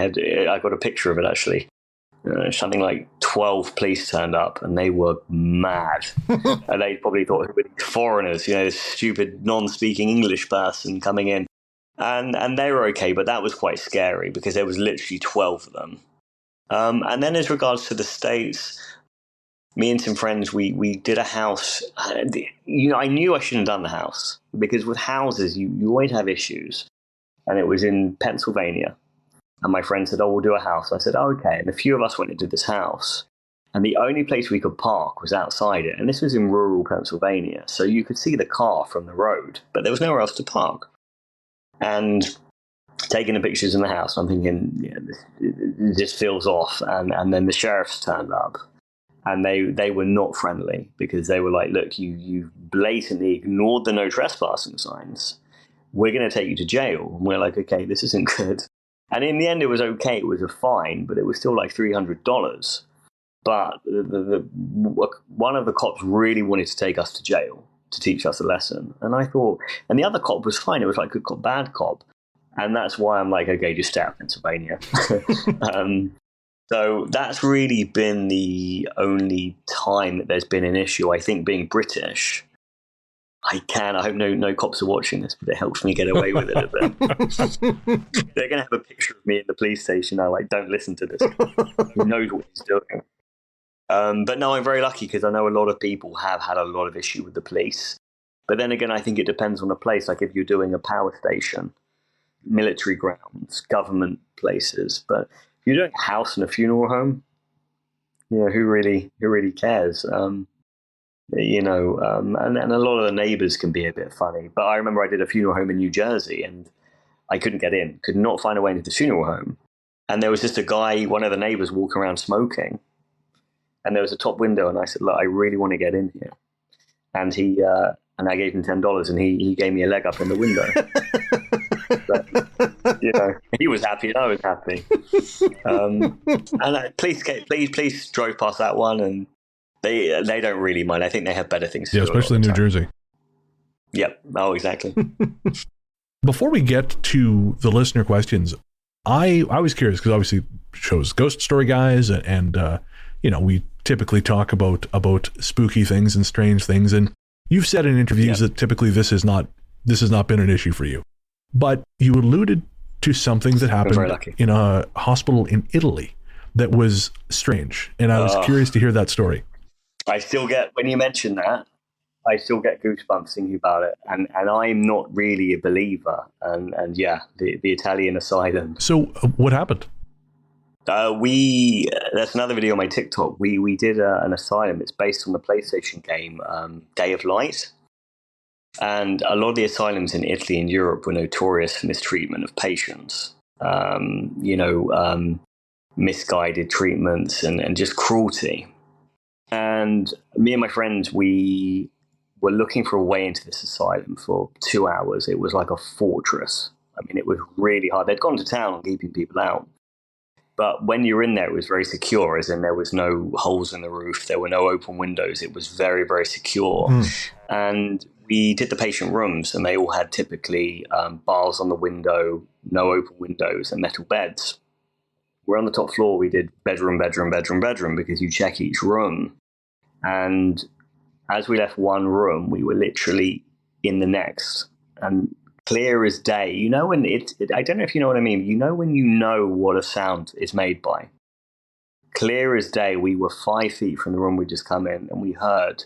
got a picture of it actually. Something like 12 police turned up, and they were mad. And they probably thought it were foreigners, this stupid non-speaking English person coming in. And they were okay, but that was quite scary because there was literally 12 of them. And then as regards to the States, me and some friends, we did a house. I knew I shouldn't have done the house, because with houses, you always have issues. And it was in Pennsylvania. And my friend said, we'll do a house. I said, okay. And a few of us went into this house. And the only place we could park was outside it. And this was in rural Pennsylvania. So you could see the car from the road, but there was nowhere else to park. And taking the pictures in the house, I'm thinking, this feels off. And then the sheriffs turned up. And they were not friendly, because they were like, look, you blatantly ignored the no trespassing signs. We're going to take you to jail. And we're like, okay, this isn't good. And in the end, it was okay. It was a fine, but it was still like $300. But one of the cops really wanted to take us to jail to teach us a lesson. And I thought, and the other cop was fine. It was like good cop, bad cop. And that's why I'm like, okay, just stay out of Pennsylvania. So that's really been the only time that there's been an issue. I think being British, I hope no cops are watching this, but it helps me get away with it a bit. They're going to have a picture of me in the police station. I'm like, don't listen to this guy. He knows what he's doing. But no, I'm very lucky, because I know a lot of people have had a lot of issue with the police. But then again, I think it depends on the place. Like if you're doing a power station, military grounds, government places. But if you're doing a house and a funeral home, who really cares? And a lot of the neighbors can be a bit funny. But I remember I did a funeral home in New Jersey, and I couldn't get in, could not find a way into the funeral home. And there was just a guy, one of the neighbors, walking around smoking. And there was a top window, and I said, look, I really want to get in here. And and I gave him $10, and he gave me a leg up in the window. But, he was happy, and I was happy. And police drove past that one, and they don't really mind. I think they have better things to do. Yeah, especially in New Jersey. Yep. Oh, exactly. Before we get to the listener questions, I was curious, because obviously shows Ghost Story Guys, and we typically talk about spooky things and strange things, and you've said in interviews that typically this has not been an issue for you. But you alluded to something that happened in a hospital in Italy that was strange, and I was curious to hear that story. I still get, when you mention that, I still get goosebumps thinking about it. And I'm not really a believer. And the Italian asylum. So what happened? That's another video on my TikTok. We did an asylum. It's based on the PlayStation game Day of Light. And a lot of the asylums in Italy and Europe were notorious for mistreatment of patients. Misguided treatments and just cruelty. And me and my friends, we were looking for a way into this asylum for 2 hours. It was like a fortress. I mean, it was really hard. They'd gone to town on keeping people out. But when you're in there, it was very secure, as in there was no holes in the roof. There were no open windows. It was very, very secure. And we did the patient rooms, and they all had typically bars on the window, no open windows, and metal beds. We're on the top floor. We did bedroom, bedroom, bedroom, bedroom, because you check each room. And as we left one room, we were literally in the next. And clear as day. You know when I don't know if you know what I mean. You know when you know what a sound is made by. Clear as day, we were 5 feet from the room we just come in, and we heard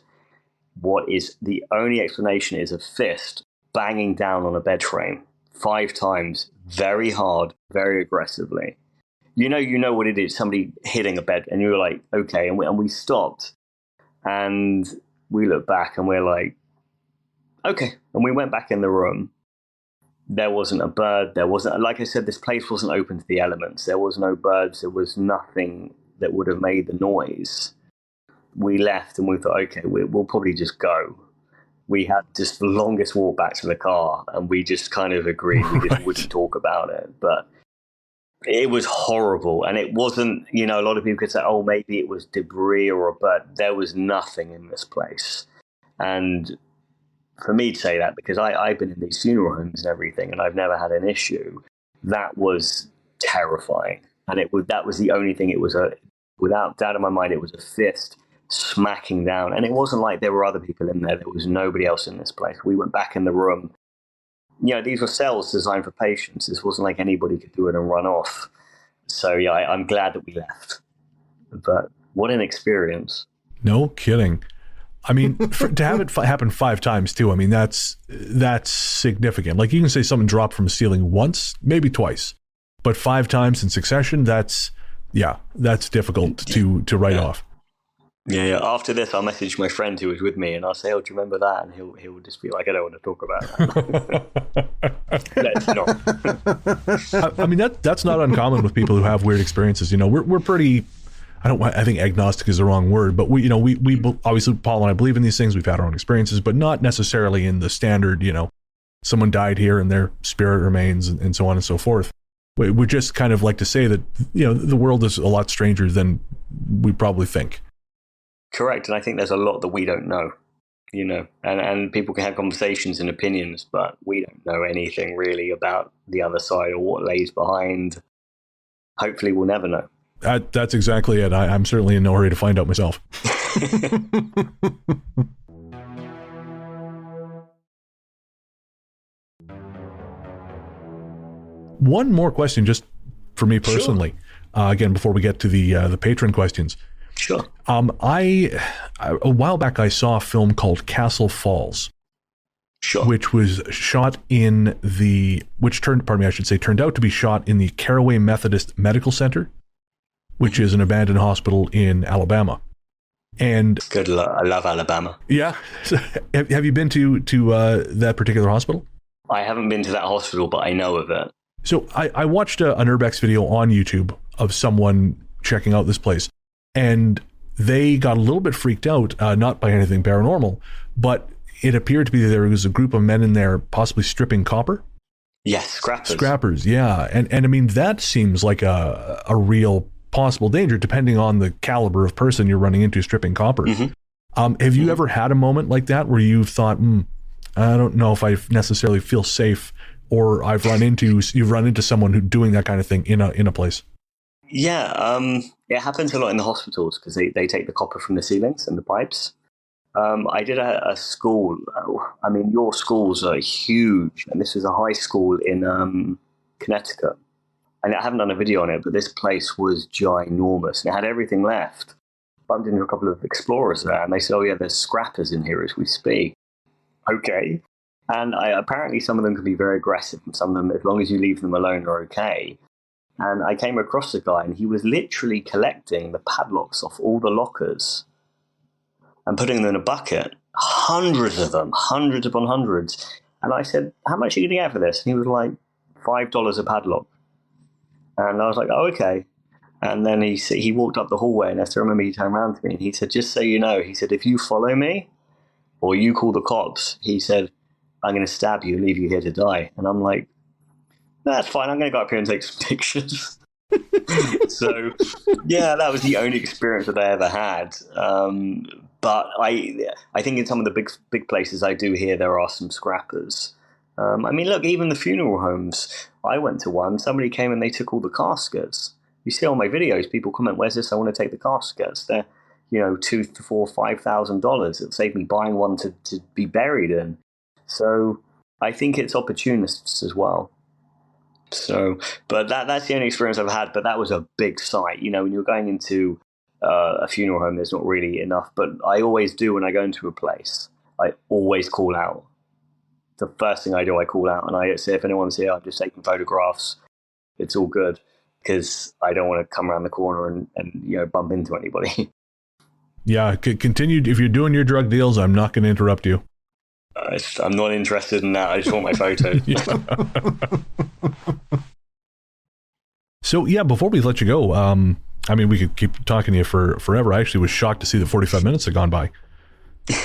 what is the only explanation is a fist banging down on a bed frame 5 times, very hard, very aggressively. You know what it is, somebody hitting a bed, and you were like, okay, and we stopped, and we looked back, and we're like, okay, and we went back in the room. There wasn't a bird. There wasn't, like I said, this place wasn't open to the elements. There was no birds. There was nothing that would have made the noise. We left and we thought, okay, we'll probably just go. We had just the longest walk back to the car, and we just kind of agreed we just wouldn't talk about it. But it was horrible. And it wasn't, a lot of people could say, oh, maybe it was debris or a bird. There was nothing in this place. And for me to say that, because I've been in these funeral homes and everything, and I've never had an issue, that was terrifying. And that was the only thing. It was without doubt in my mind, it was a fist smacking down. And it wasn't like there were other people in there. There was nobody else in this place. We went back in the room. These were cells designed for patients. This wasn't like anybody could do it and run off. So yeah, I'm glad that we left. But what an experience. No kidding. I mean, to have it happen 5 times too, I mean, that's significant. Like, you can say something dropped from a ceiling once, maybe twice, but 5 times in succession, that's difficult to write off. Yeah. After this, I'll message my friend who was with me, and I'll say, oh, do you remember that? And he'll just be like, I don't want to talk about that. Let's not. I mean, that's not uncommon with people who have weird experiences. We're pretty... I think agnostic is the wrong word, but we obviously, Paul and I believe in these things. We've had our own experiences, but not necessarily in the standard, someone died here and their spirit remains and so on and so forth. We just kind of like to say that, the world is a lot stranger than we probably think. Correct. And I think there's a lot that we don't know, and people can have conversations and opinions, but we don't know anything really about the other side or what lays behind. Hopefully we'll never know. That's exactly it. I'm certainly in no hurry to find out myself. One more question, just for me personally. Sure. Again, before we get to the patron questions. Sure. A while back, I saw a film called Castle Falls. Sure. Which was shot turned out to be shot in the Caraway Methodist Medical Center, which is an abandoned hospital in Alabama. And good. I love Alabama. Yeah. Have you been to that particular hospital? I haven't been to that hospital, but I know of it. So I watched an Urbex video on YouTube of someone checking out this place, and they got a little bit freaked out, not by anything paranormal, but it appeared to be that there was a group of men in there possibly stripping copper. Yes, scrappers. Scrappers, yeah. And I mean, that seems like a real possible danger, depending on the caliber of person you're running into stripping copper. Mm-hmm. Have you ever had a moment like that where you've thought, I don't know if I necessarily feel safe, or you've run into someone who's doing that kind of thing in a place? Yeah, it happens a lot in the hospitals because they take the copper from the ceilings and the pipes. I did a school. I mean, your schools are huge, and this was a high school in Connecticut. And I haven't done a video on it, but this place was ginormous. And it had everything left. Bumped into a couple of explorers there, and they said, oh, yeah, there's scrappers in here as we speak. Okay. And apparently some of them can be very aggressive, and some of them, as long as you leave them alone, are okay. And I came across a guy, and he was literally collecting the padlocks off all the lockers and putting them in a bucket. Hundreds of them, hundreds upon hundreds. And I said, how much are you going to get for this? And he was like, $5 a padlock. And I was like, oh, okay. And then he walked up the hallway, and I still remember he turned around to me, and he said, just so you know, he said, if you follow me or you call the cops, he said, I'm going to stab you and leave you here to die. And I'm like, that's fine. I'm going to go up here and take some pictures. So, yeah, that was the only experience that I ever had. But I think in some of the big places I do hear there are some scrappers. I mean, look, even the funeral homes. I went to one. Somebody came and they took all the caskets. You see all my videos, people comment, "Where's this? I want to take the caskets." They're, $2, $4, $5,000. It saved me buying one to be buried in. So I think it's opportunists as well. So, but that's the only experience I've had. But that was a big site. When you're going into a funeral home, there's not really enough. But I always do when I go into a place. I always call out. The first thing I do, I call out, and I say, if anyone's here, I'm just taking photographs. It's all good, because I don't want to come around the corner and bump into anybody. Yeah, continue. If you're doing your drug deals, I'm not going to interrupt you. I'm not interested in that. I just want my photos. So, yeah, before we let you go, I mean, we could keep talking to you forever. I actually was shocked to see that 45 minutes had gone by. Do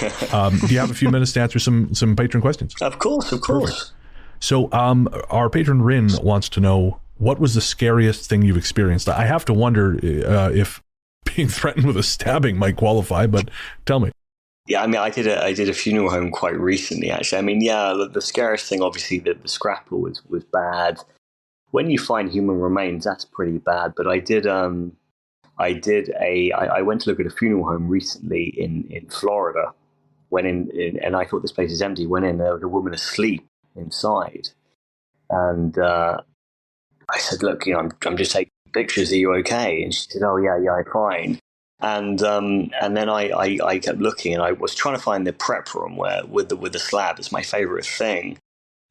you have a few minutes to answer some patron questions? Of course. Perfect. So, our patron Rin wants to know, what was the scariest thing you've experienced? I have to wonder if being threatened with a stabbing might qualify, but tell me. Yeah, I mean, I did a funeral home quite recently, actually. I mean, yeah, the scariest thing, obviously, the scrapper was bad. When you find human remains, that's pretty bad. But I went to look at a funeral home recently in Florida. Went in, and I thought this place is empty. Went in, there was a woman asleep inside, and I said, "Look, I'm just taking pictures. Are you okay?" And she said, "Oh yeah, I'm fine." And then I kept looking, and I was trying to find the prep room with the slab. It's my favorite thing.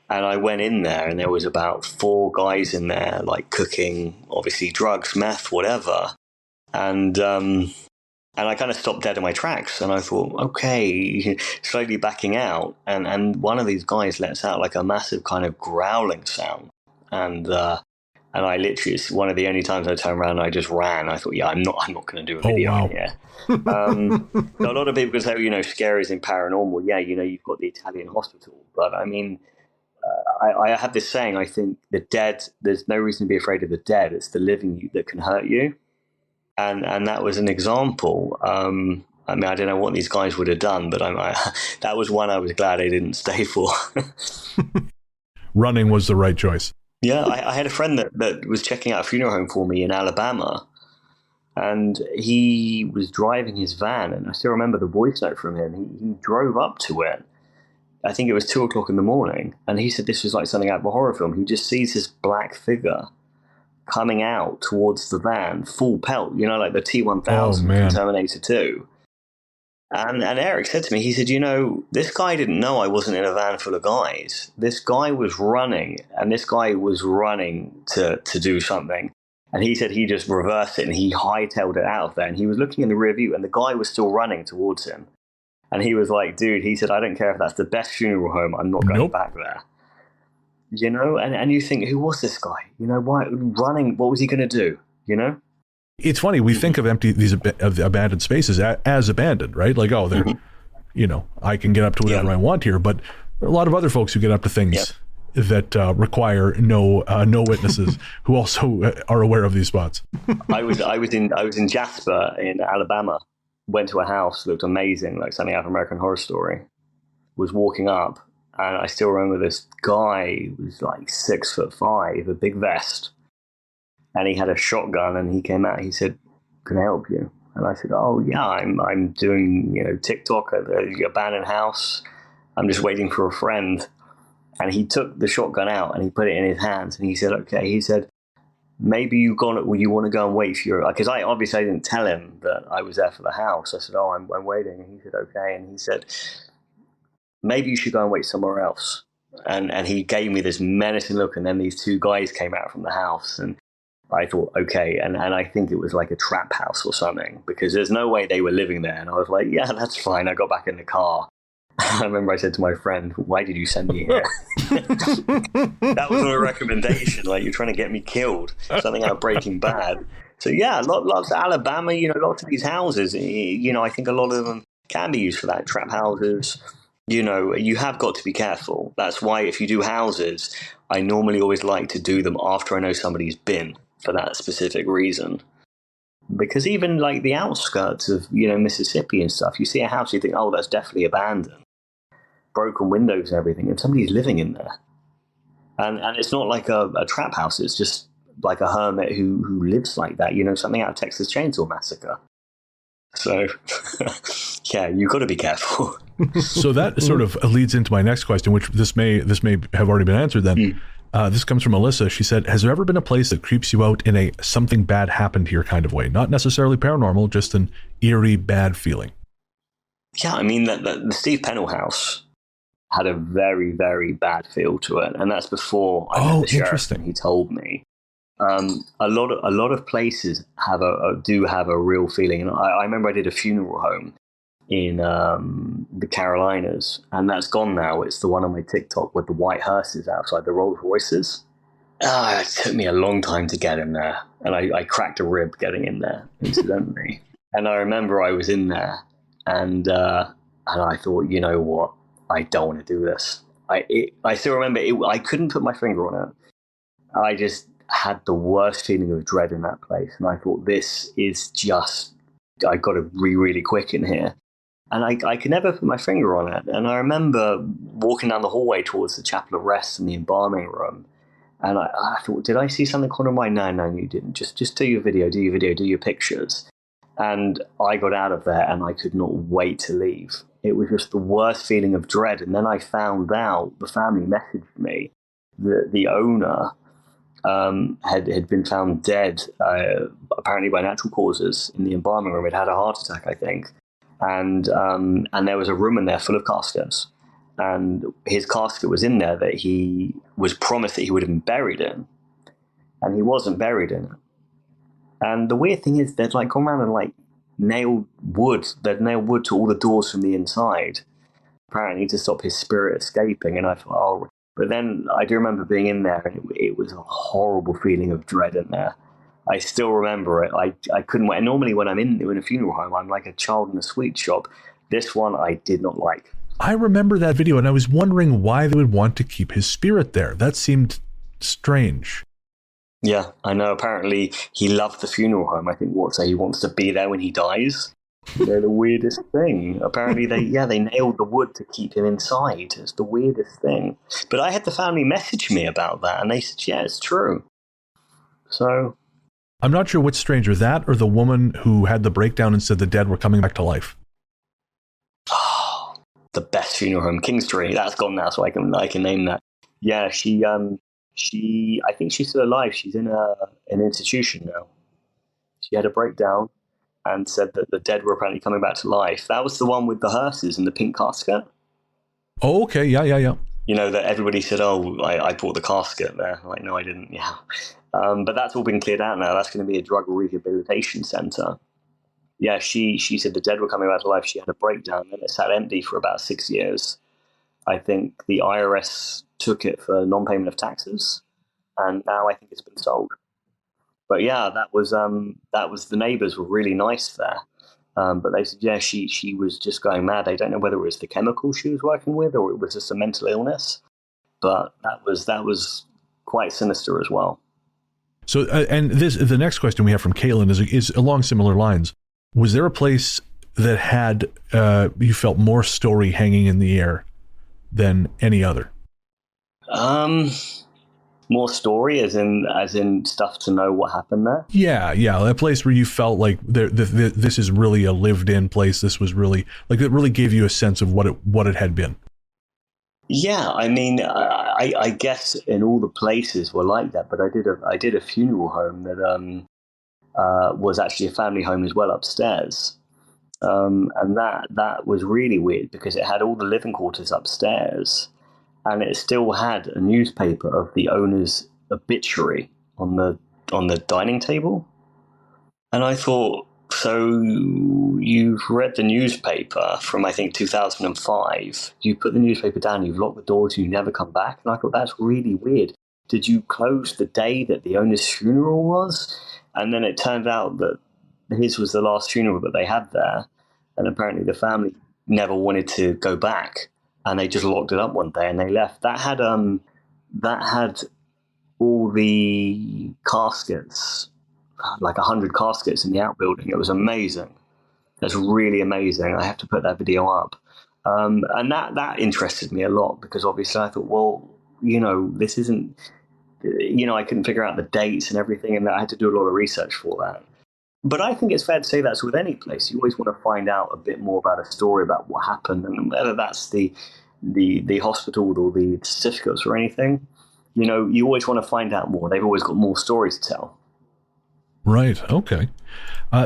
And I went in there, and there was about 4 guys in there, like cooking, obviously drugs, meth, whatever. And I kind of stopped dead in my tracks, and I thought, okay, slowly backing out, and one of these guys lets out like a massive kind of growling sound, and I literally, it's one of the only times I turned around and I just ran. I thought, yeah, I'm not going to do a video here. So a lot of people can say, scary is in paranormal. Yeah, you've got the Italian hospital, but I mean, I have this saying, I think the dead, there's no reason to be afraid of the dead. It's the living that can hurt you. And that was an example. I mean, I don't know what these guys would have done, but that was one I was glad I didn't stay for. Running was the right choice. Yeah, I had a friend that was checking out a funeral home for me in Alabama, and he was driving his van, and I still remember the voice note from him. He drove up to it. I think it was 2:00 in the morning, and he said this was like something out of a horror film. He just sees this black figure coming out towards the van, full pelt, like the T-1000 from Terminator 2. And Eric said to me, he said, this guy didn't know I wasn't in a van full of guys. This guy was running, and this guy was running to do something. And he said he just reversed it, and he hightailed it out of there. And he was looking in the rear view, and the guy was still running towards him. And he was like, dude, he said, I don't care if that's the best funeral home, I'm not going back there. And you think, who was this guy? Why running? What was he going to do? It's funny, we think of these abandoned spaces as abandoned, right? Like, oh, they're, I can get up to whatever I want here. But there are a lot of other folks who get up to things that require no witnesses who also are aware of these spots. I was in Jasper in Alabama. Went to a house, looked amazing, like something out of American Horror Story. Was walking up, and I still remember this guy who was like 6'5", a big vest. And he had a shotgun, and he came out. He said, "Can I help you?" And I said, "Oh yeah, I'm doing TikTok at the abandoned house. I'm just waiting for a friend." And he took the shotgun out and he put it in his hands, and he said, "Okay." He said, "Maybe you want to go and wait for your," because I didn't tell him that I was there for the house. I said, "Oh, I'm waiting," and he said, "Okay." And he said, "Maybe you should go and wait somewhere else." And he gave me this menacing look, and then these 2 guys came out from the house, and I thought, okay, and I think it was like a trap house or something, because there's no way they were living there. And I was like, yeah, that's fine. I got back in the car. I remember I said to my friend, "Why did you send me here?" That was a recommendation. Like, you're trying to get me killed. Something out of Breaking Bad. So yeah, lots of Alabama, lots of these houses, I think a lot of them can be used for that, trap houses. You have got to be careful. That's why if you do houses, I normally always like to do them after I know somebody's been. for that specific reason. Because even like the outskirts of, Mississippi and stuff, you see a house, you think, oh, that's definitely abandoned. Broken windows and everything, and somebody's living in there. And it's not like a trap house, it's just like a hermit who lives like that, something out of Texas Chainsaw Massacre. So, yeah, you've got to be careful. So that sort of leads into my next question, which this may have already been answered then. This comes from Alyssa. She said, has there ever been a place that creeps you out in a something bad happened here kind of way? Not necessarily paranormal, just an eerie, bad feeling. Yeah, I mean, the Steve Pennell house had a very, very bad feel to it. And that's before I met the sheriff, and he told me. A lot of places do have a real feeling. And I remember I did a funeral home in the Carolinas, and that's gone now. It's the one on my TikTok with the white hearses outside the Rolls Royces. It took me a long time to get in there, and I cracked a rib getting in there, incidentally. And I remember I was in there, and I thought, you know what, I don't want to do this. I still remember I couldn't put my finger on it. I just had the worst feeling of dread in that place, and I thought, this is just, I got to be really quick in here. And I could never put my finger on it. And I remember walking down the hallway towards the chapel of rest and the embalming room. And I thought, did I see something corner of my? No, you didn't. Just do your video, do your pictures. And I got out of there and I could not wait to leave. It was just the worst feeling of dread. And then I found out, the family messaged me, that the owner had been found dead, apparently by natural causes, in the embalming room. He'd had a heart attack, I think. And there was a room in there full of caskets, and his casket was in there that he was promised that he would have been buried in, and he wasn't buried in it. And the weird thing is, they'd like gone around and like nailed wood. They'd nailed wood to all the doors from the inside, apparently to stop his spirit escaping. And I thought, oh, but then I do remember being in there, and it was a horrible feeling of dread in there. I still remember it. I couldn't wait. And normally when I'm in a funeral home, I'm like a child in a sweet shop. This one I did not like. I remember that video, and I was wondering why they would want to keep his spirit there. That seemed strange. Yeah, I know. Apparently he loved the funeral home. I think he wants to be there when he dies. They're the weirdest thing. Apparently they nailed the wood to keep him inside. It's the weirdest thing. But I had the family message me about that, and they said, yeah, it's true. So I'm not sure what's stranger, that or the woman who had the breakdown and said the dead were coming back to life. Oh, the best funeral home, Kingstree. That's gone now, so I can name that. Yeah, she I think she's still alive. She's in an institution now. She had a breakdown and said that the dead were apparently coming back to life. That was the one with the hearses and the pink casket. Oh, okay, yeah. That everybody said, oh, I bought the casket there. I'm like, no, I didn't. Yeah. But that's all been cleared out now. That's going to be a drug rehabilitation center. Yeah, she said the dead were coming back to life. She had a breakdown, and it sat empty for about 6 years. I think the IRS took it for non-payment of taxes, and now I think it's been sold. But yeah, that was the neighbors were really nice there. But they said, yeah, she was just going mad. They don't know whether it was the chemical she was working with or it was just a mental illness. But that was quite sinister as well. So, and the next question we have from Caitlin is along similar lines. Was there a place that had you felt more story hanging in the air than any other? More story, as in stuff to know what happened there. Yeah, a place where you felt like this is really a lived-in place. This was really like it really gave you a sense of what it had been. Yeah, I mean, I guess in all the places were like that, but I did a funeral home that was actually a family home as well upstairs, and that was really weird because it had all the living quarters upstairs, and it still had a newspaper of the owner's obituary on the dining table, and I thought, so you've read the newspaper from, I think, 2005. You put the newspaper down, you've locked the doors, you never come back. And I thought, that's really weird. Did you close the day that the owner's funeral was? And then it turned out that his was the last funeral that they had there. And apparently the family never wanted to go back. And they just locked it up one day and they left. That had all the caskets, like 100 caskets in the outbuilding. It was amazing. That's really amazing. I have to put that video up. And that interested me a lot because obviously I thought, well, this isn't, I couldn't figure out the dates and everything, and I had to do a lot of research for that. But I think it's fair to say that's with any place. You always want to find out a bit more about a story, about what happened, and whether that's the hospital or the certificates or anything. You always want to find out more. They've always got more stories to tell. Right. Okay.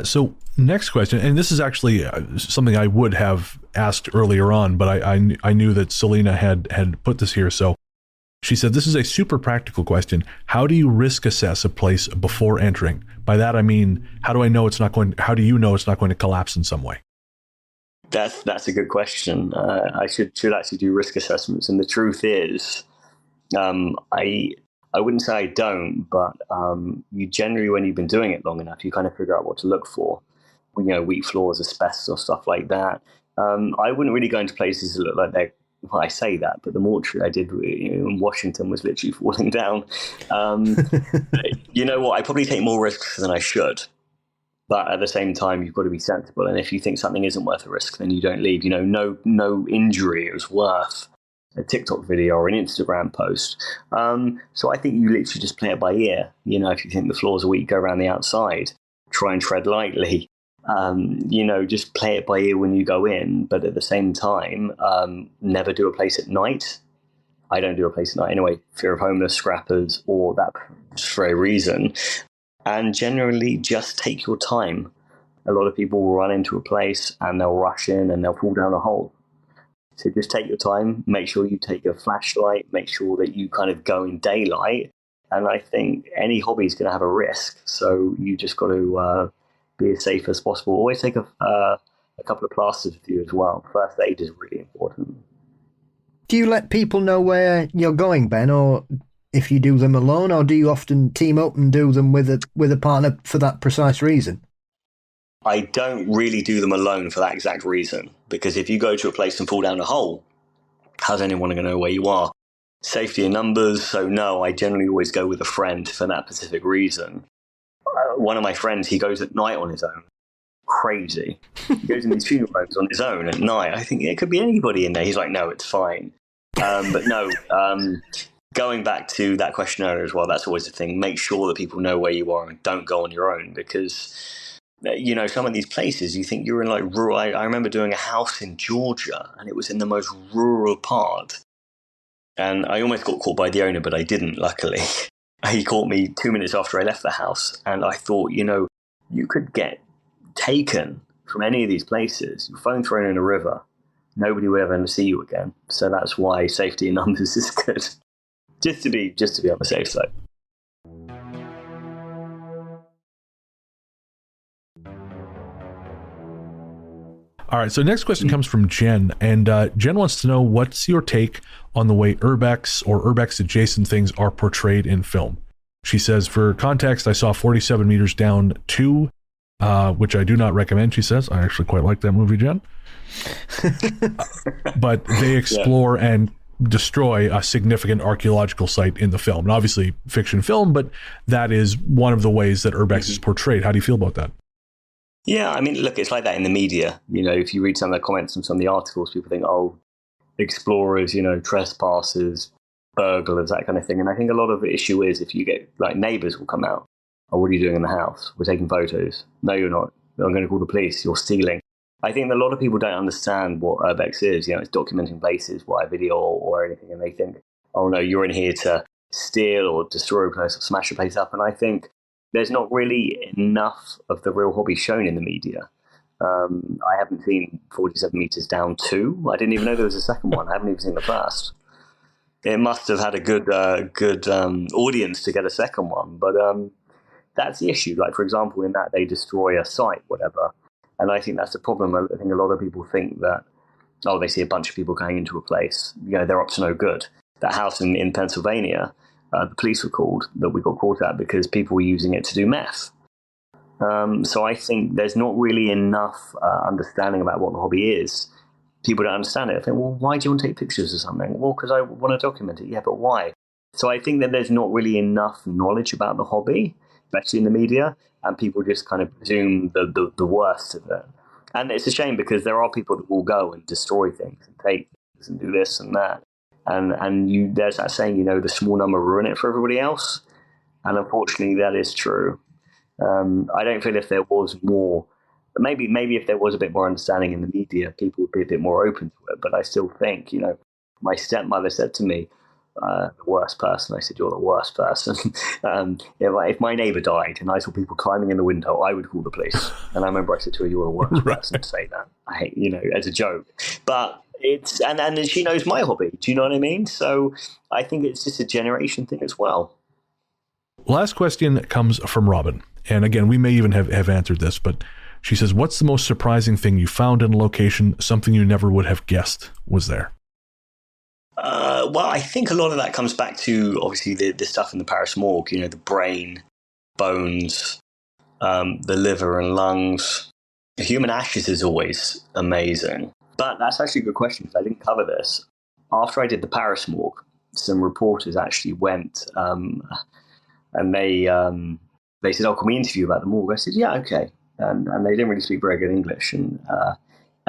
So next question, and this is actually something I would have asked earlier on, but I knew that Selena had put this here. So she said, this is a super practical question. How do you risk assess a place before entering? By that, I mean, how do you know it's not going to collapse in some way? That's a good question. I should actually do risk assessments. And the truth is, I wouldn't say I don't, but you generally, when you've been doing it long enough, you kind of figure out what to look for. Weak floors, asbestos, stuff like that. I wouldn't really go into places that look like they're, well, I say that, but the mortuary I did in Washington was literally falling down. You know what? I probably take more risks than I should. But at the same time, you've got to be sensible. And if you think something isn't worth a risk, then you don't leave. No injury is worth a TikTok video or an Instagram post. So I think you literally just play it by ear. If you think the floors are weak, go around the outside. Try and tread lightly. Just play it by ear when you go in. But at the same time, never do a place at night. I don't do a place at night anyway. Fear of homeless, scrappers, or that just very reason. And generally, just take your time. A lot of people will run into a place and they'll rush in and they'll fall down a hole. So just take your time. Make sure you take a flashlight. Make sure that you kind of go in daylight. And I think any hobby is going to have a risk. So you just got to be as safe as possible. Always take a couple of plasters with you as well. First aid is really important. Do you let people know where you're going, Ben, or if you do them alone, or do you often team up and do them with a partner for that precise reason? I don't really do them alone for that exact reason, because if you go to a place and fall down a hole, how's anyone going to know where you are? Safety in numbers, so no, I generally always go with a friend for that specific reason. One of my friends, he goes at night on his own. Crazy. He goes in these funeral homes on his own at night. I think it could be anybody in there. He's like, no, it's fine. But no, going back to that question earlier as well, that's always the thing. Make sure that people know where you are and don't go on your own, because some of these places, you think you're in like rural. I remember doing a house in Georgia, and it was in the most rural part. And I almost got caught by the owner, but I didn't, luckily. He caught me 2 minutes after I left the house. And I thought, you could get taken from any of these places, your phone thrown in a river. Nobody will ever see you again. So that's why safety in numbers is good. Just to be on the safe side. All right, so next question comes from Jen, and Jen wants to know, what's your take on the way urbex or urbex-adjacent things are portrayed in film? She says, for context, I saw 47 Meters Down 2, which I do not recommend, she says. I actually quite like that movie, Jen. But they explore and destroy a significant archaeological site in the film. And obviously, fiction film, but that is one of the ways that urbex is portrayed. How do you feel about that? Yeah, I mean, look, it's like that in the media. If you read some of the comments from some of the articles, people think, oh, explorers, trespassers, burglars, that kind of thing. And I think a lot of the issue is if you get, like, neighbours will come out. Oh, what are you doing in the house? We're taking photos. No, you're not. I'm going to call the police. You're stealing. I think a lot of people don't understand what urbex is. It's documenting places via video or anything. And they think, oh, no, you're in here to steal or destroy a place or smash a place up. And I think there's not really enough of the real hobby shown in the media. I haven't seen 47 Meters Down 2. I didn't even know there was a second one. I haven't even seen the first. It must have had a good audience to get a second one. But that's the issue. Like, for example, in that they destroy a site, whatever. And I think that's the problem. I think a lot of people think that, oh, they see a bunch of people going into a place. They're up to no good. That house in Pennsylvania, the police were called, that we got caught at because people were using it to do meth. So I think there's not really enough understanding about what the hobby is. People don't understand it. I think, well, why do you want to take pictures of something? Well, because I want to document it. Yeah, but why? So I think that there's not really enough knowledge about the hobby, especially in the media, and people just kind of presume the worst of it. And it's a shame because there are people that will go and destroy things and take things and do this and that. And there's that saying, the small number ruin it for everybody else. And unfortunately, that is true. I don't feel if there was more, maybe if there was a bit more understanding in the media, people would be a bit more open to it. But I still think, my stepmother said to me, the worst person. I said, you're the worst person. If my neighbor died and I saw people climbing in the window, I would call the police. And I remember I said to her, you're the worst person to say that. I hate, as a joke. But it's, and she knows my hobby. Do you know what I mean? So I think it's just a generation thing as well. Last question comes from Robin. And again, we may even have answered this, but she says, what's the most surprising thing you found in a location, something you never would have guessed was there? Well, I think a lot of that comes back to, obviously, the stuff in the Paris morgue, the brain, bones, the liver and lungs. The human ashes is always amazing. But that's actually a good question because I didn't cover this. After I did the Paris morgue, some reporters actually went and they said, oh, can we interview about the morgue? I said, yeah, okay. And they didn't really speak very good English. And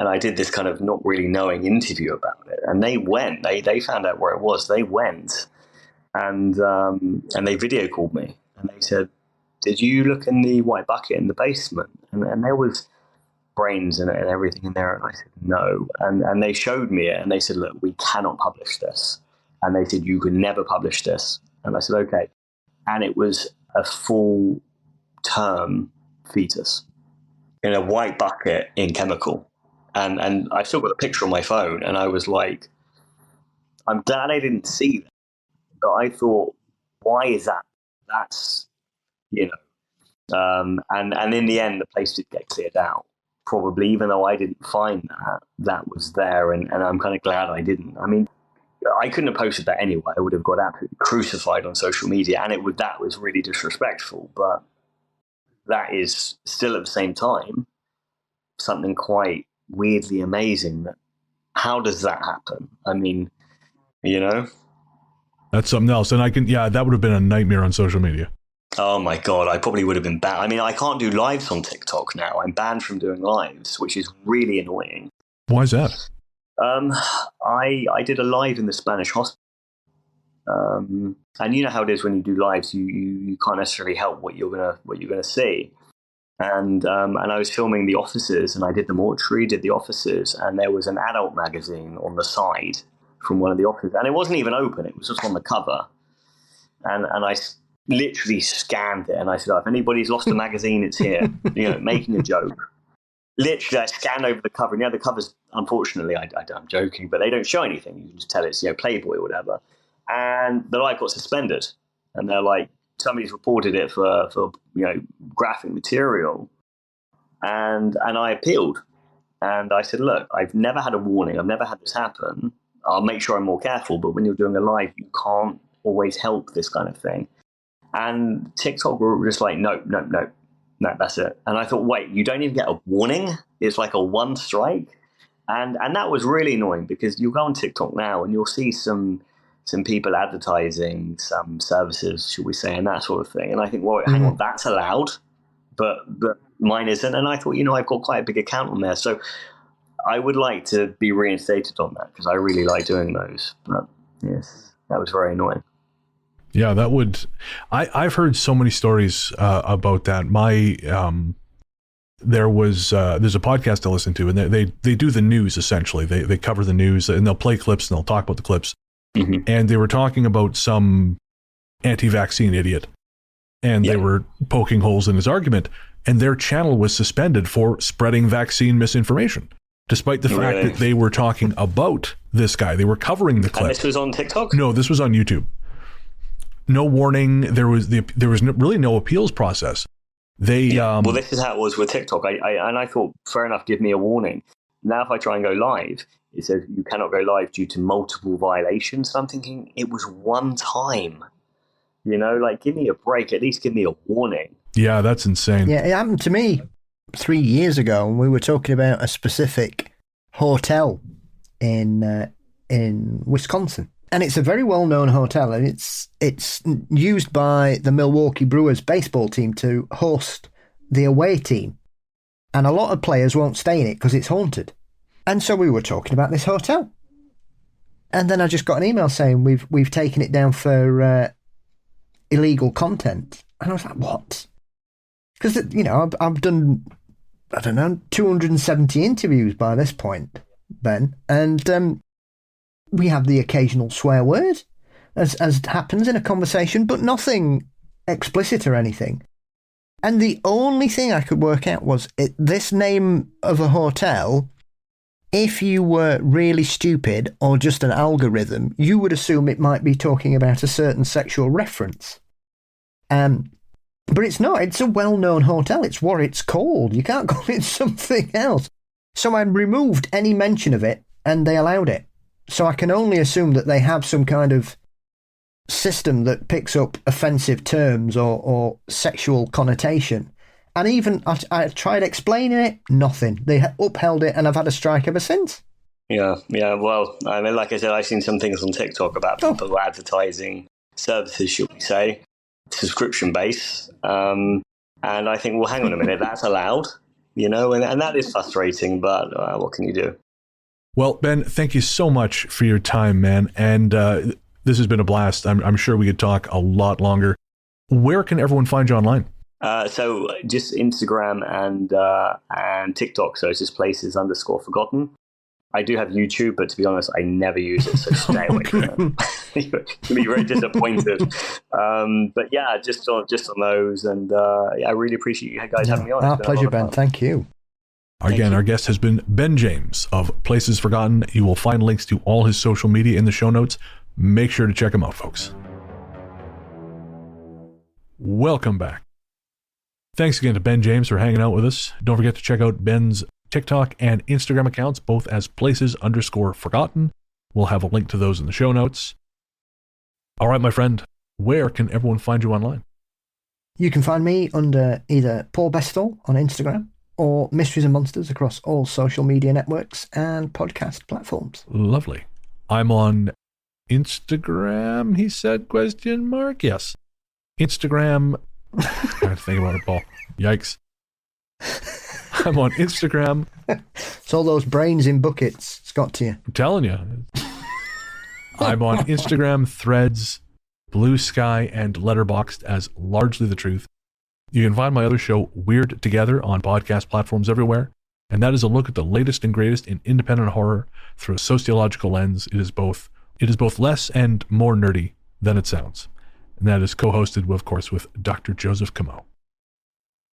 I did this kind of not really knowing interview about it. And they went, they found out where it was. They went and they video called me. And they said, did you look in the white bucket in the basement? And there was brains and everything in there. And I said, no. And they showed me it. And they said, look, we cannot publish this. And they said, you could never publish this. And I said, okay. And it was a full-term fetus in a white bucket in chemical. And I still got a picture on my phone, and I was like, I'm glad I didn't see that. But I thought, why is that? That's, and in the end, the place did get cleared out. Probably, even though I didn't find that was there, and I'm kind of glad I didn't. I mean, I couldn't have posted that anyway. I would have got absolutely crucified on social media, and that was really disrespectful. But that is still at the same time something quite weirdly amazing. That how does that happen? I mean, that's something else. And that would have been a nightmare on social media. Oh my God, I probably would have been banned. I mean, I can't do lives on TikTok now. I'm banned from doing lives, which is really annoying. Why is that? I did a live in the Spanish hospital. And you know how it is when you do lives, you can't necessarily help what you're gonna see. And I was filming the offices, and I did the mortuary, did the offices, and there was an adult magazine on the side from one of the offices, and it wasn't even open; it was just on the cover. And I literally scanned it, and I said, oh, "If anybody's lost a magazine, it's here." Making a joke. Literally, I scanned over the cover, and the covers, unfortunately, I'm joking, but they don't show anything. You can just tell it's Playboy or whatever. And the live got suspended, and they're like, somebody's reported it for graphic material, and I appealed, and I said, look, I've never had a warning, I've never had this happen. I'll make sure I'm more careful, but when you're doing a live, you can't always help this kind of thing. And TikTok were just like, no, that's it. And I thought, wait, you don't even get a warning? It's like a one strike, and that was really annoying because you'll go on TikTok now and you'll see some people advertising some services, should we say, and that sort of thing. And I think, well, hang on, that's allowed, but mine isn't. And I thought, I've got quite a big account on there. So I would like to be reinstated on that because I really like doing those. But yes, that was very annoying. Yeah, that would. I've heard so many stories about that. There's a podcast to listen to, and they do the news essentially. They cover the news, and they'll play clips and they'll talk about the clips. Mm-hmm. And they were talking about some anti-vaccine idiot, and they were poking holes in his argument, and their channel was suspended for spreading vaccine misinformation, despite the fact that they were talking about this guy. They were covering the clip. And this was on TikTok? No, this was on YouTube. No warning. There was really no appeals process. Well, this is how it was with TikTok. I thought, fair enough, give me a warning. Now, if I try and go live, it says you cannot go live due to multiple violations. So I'm thinking it was one time. Give me a break. At least give me a warning. Yeah, that's insane. Yeah, it happened to me 3 years ago, and we were talking about a specific hotel in Wisconsin. And it's a very well-known hotel, and it's used by the Milwaukee Brewers baseball team to host the away team. And a lot of players won't stay in it because it's haunted. And so we were talking about this hotel. And then I just got an email saying we've taken it down for illegal content. And I was like, what? Because, I've done, 270 interviews by this point, Ben. And we have the occasional swear word, as happens in a conversation, but nothing explicit or anything. And the only thing I could work out was this name of a hotel. If you were really stupid or just an algorithm, you would assume it might be talking about a certain sexual reference. But it's not. It's a well-known hotel. It's what it's called. You can't call it something else. So I removed any mention of it, and they allowed it. So I can only assume that they have some kind of system that picks up offensive terms or sexual connotation. And even I tried explaining it, nothing. They upheld it, and I've had a strike ever since. Yeah. Well, I mean, like I said, I've seen some things on TikTok about people advertising services, should we say, subscription-based. And I think, well, hang on a minute, that's allowed, and that is frustrating, but what can you do? Well, Ben, thank you so much for your time, man. And this has been a blast. I'm sure we could talk a lot longer. Where can everyone find you online? So just Instagram and TikTok. So it's just places_forgotten. I do have YouTube, but to be honest, I never use it. So stay away from it. You'll be very disappointed. But yeah, just on those. And I really appreciate you guys having me on. Our pleasure, Ben. Thank you. Again, our guest has been Ben James of Places Forgotten. You will find links to all his social media in the show notes. Make sure to check him out, folks. Welcome back. Thanks again to Ben James for hanging out with us. Don't forget to check out Ben's TikTok and Instagram accounts, both as Places_Forgotten. We'll have a link to those in the show notes. All right, my friend, where can everyone find you online? You can find me under either Paul Bestall on Instagram or Mysteries and Monsters across all social media networks and podcast platforms. Lovely. I'm on Instagram, he said, ? Yes. Instagram. I have to think about it, Paul. Yikes. I'm on Instagram. It's all those brains in buckets. It's got to you. I'm telling you. I'm on Instagram, Threads, Blue Sky, and Letterboxd as Largely the Truth. You can find my other show, Weird Together, on podcast platforms everywhere. And that is a look at the latest and greatest in independent horror through a sociological lens. It is both less and more nerdy than it sounds. And that is co-hosted, of course, with Dr. Joseph Camo.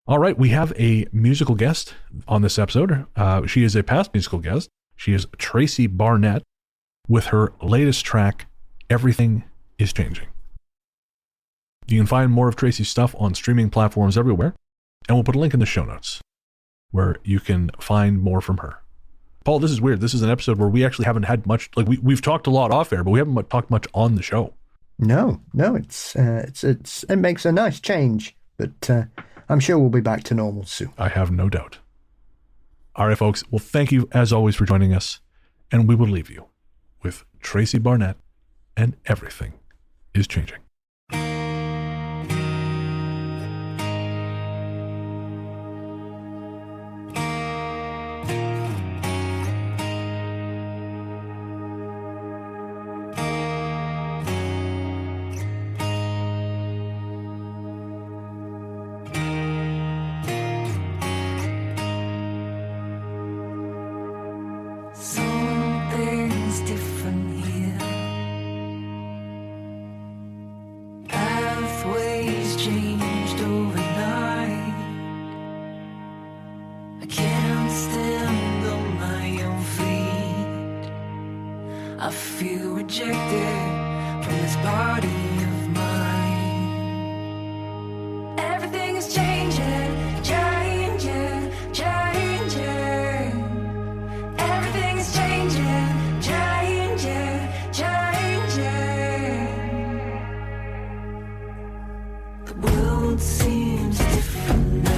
All right, we have a musical guest on this episode. She is a past musical guest. She is Tracy Barnett with her latest track, Everything is Changing. You can find more of Tracy's stuff on streaming platforms everywhere, and we'll put a link in the show notes where you can find more from her. Paul, this is weird. This is an episode where we actually haven't had much, like we've talked a lot off air, but we haven't talked much on the show. No, it makes a nice change, but I'm sure we'll be back to normal soon. I have no doubt. All right, folks. Well, thank you as always for joining us, and we will leave you with Tracy Barnett and Everything is Changing. Something's different here. Pathways changed overnight. I can't stand on my own feet. I feel rejected from this body of mine. Everything is changing, changing, changing. Everything is changing, changing, changing. The world seems different now.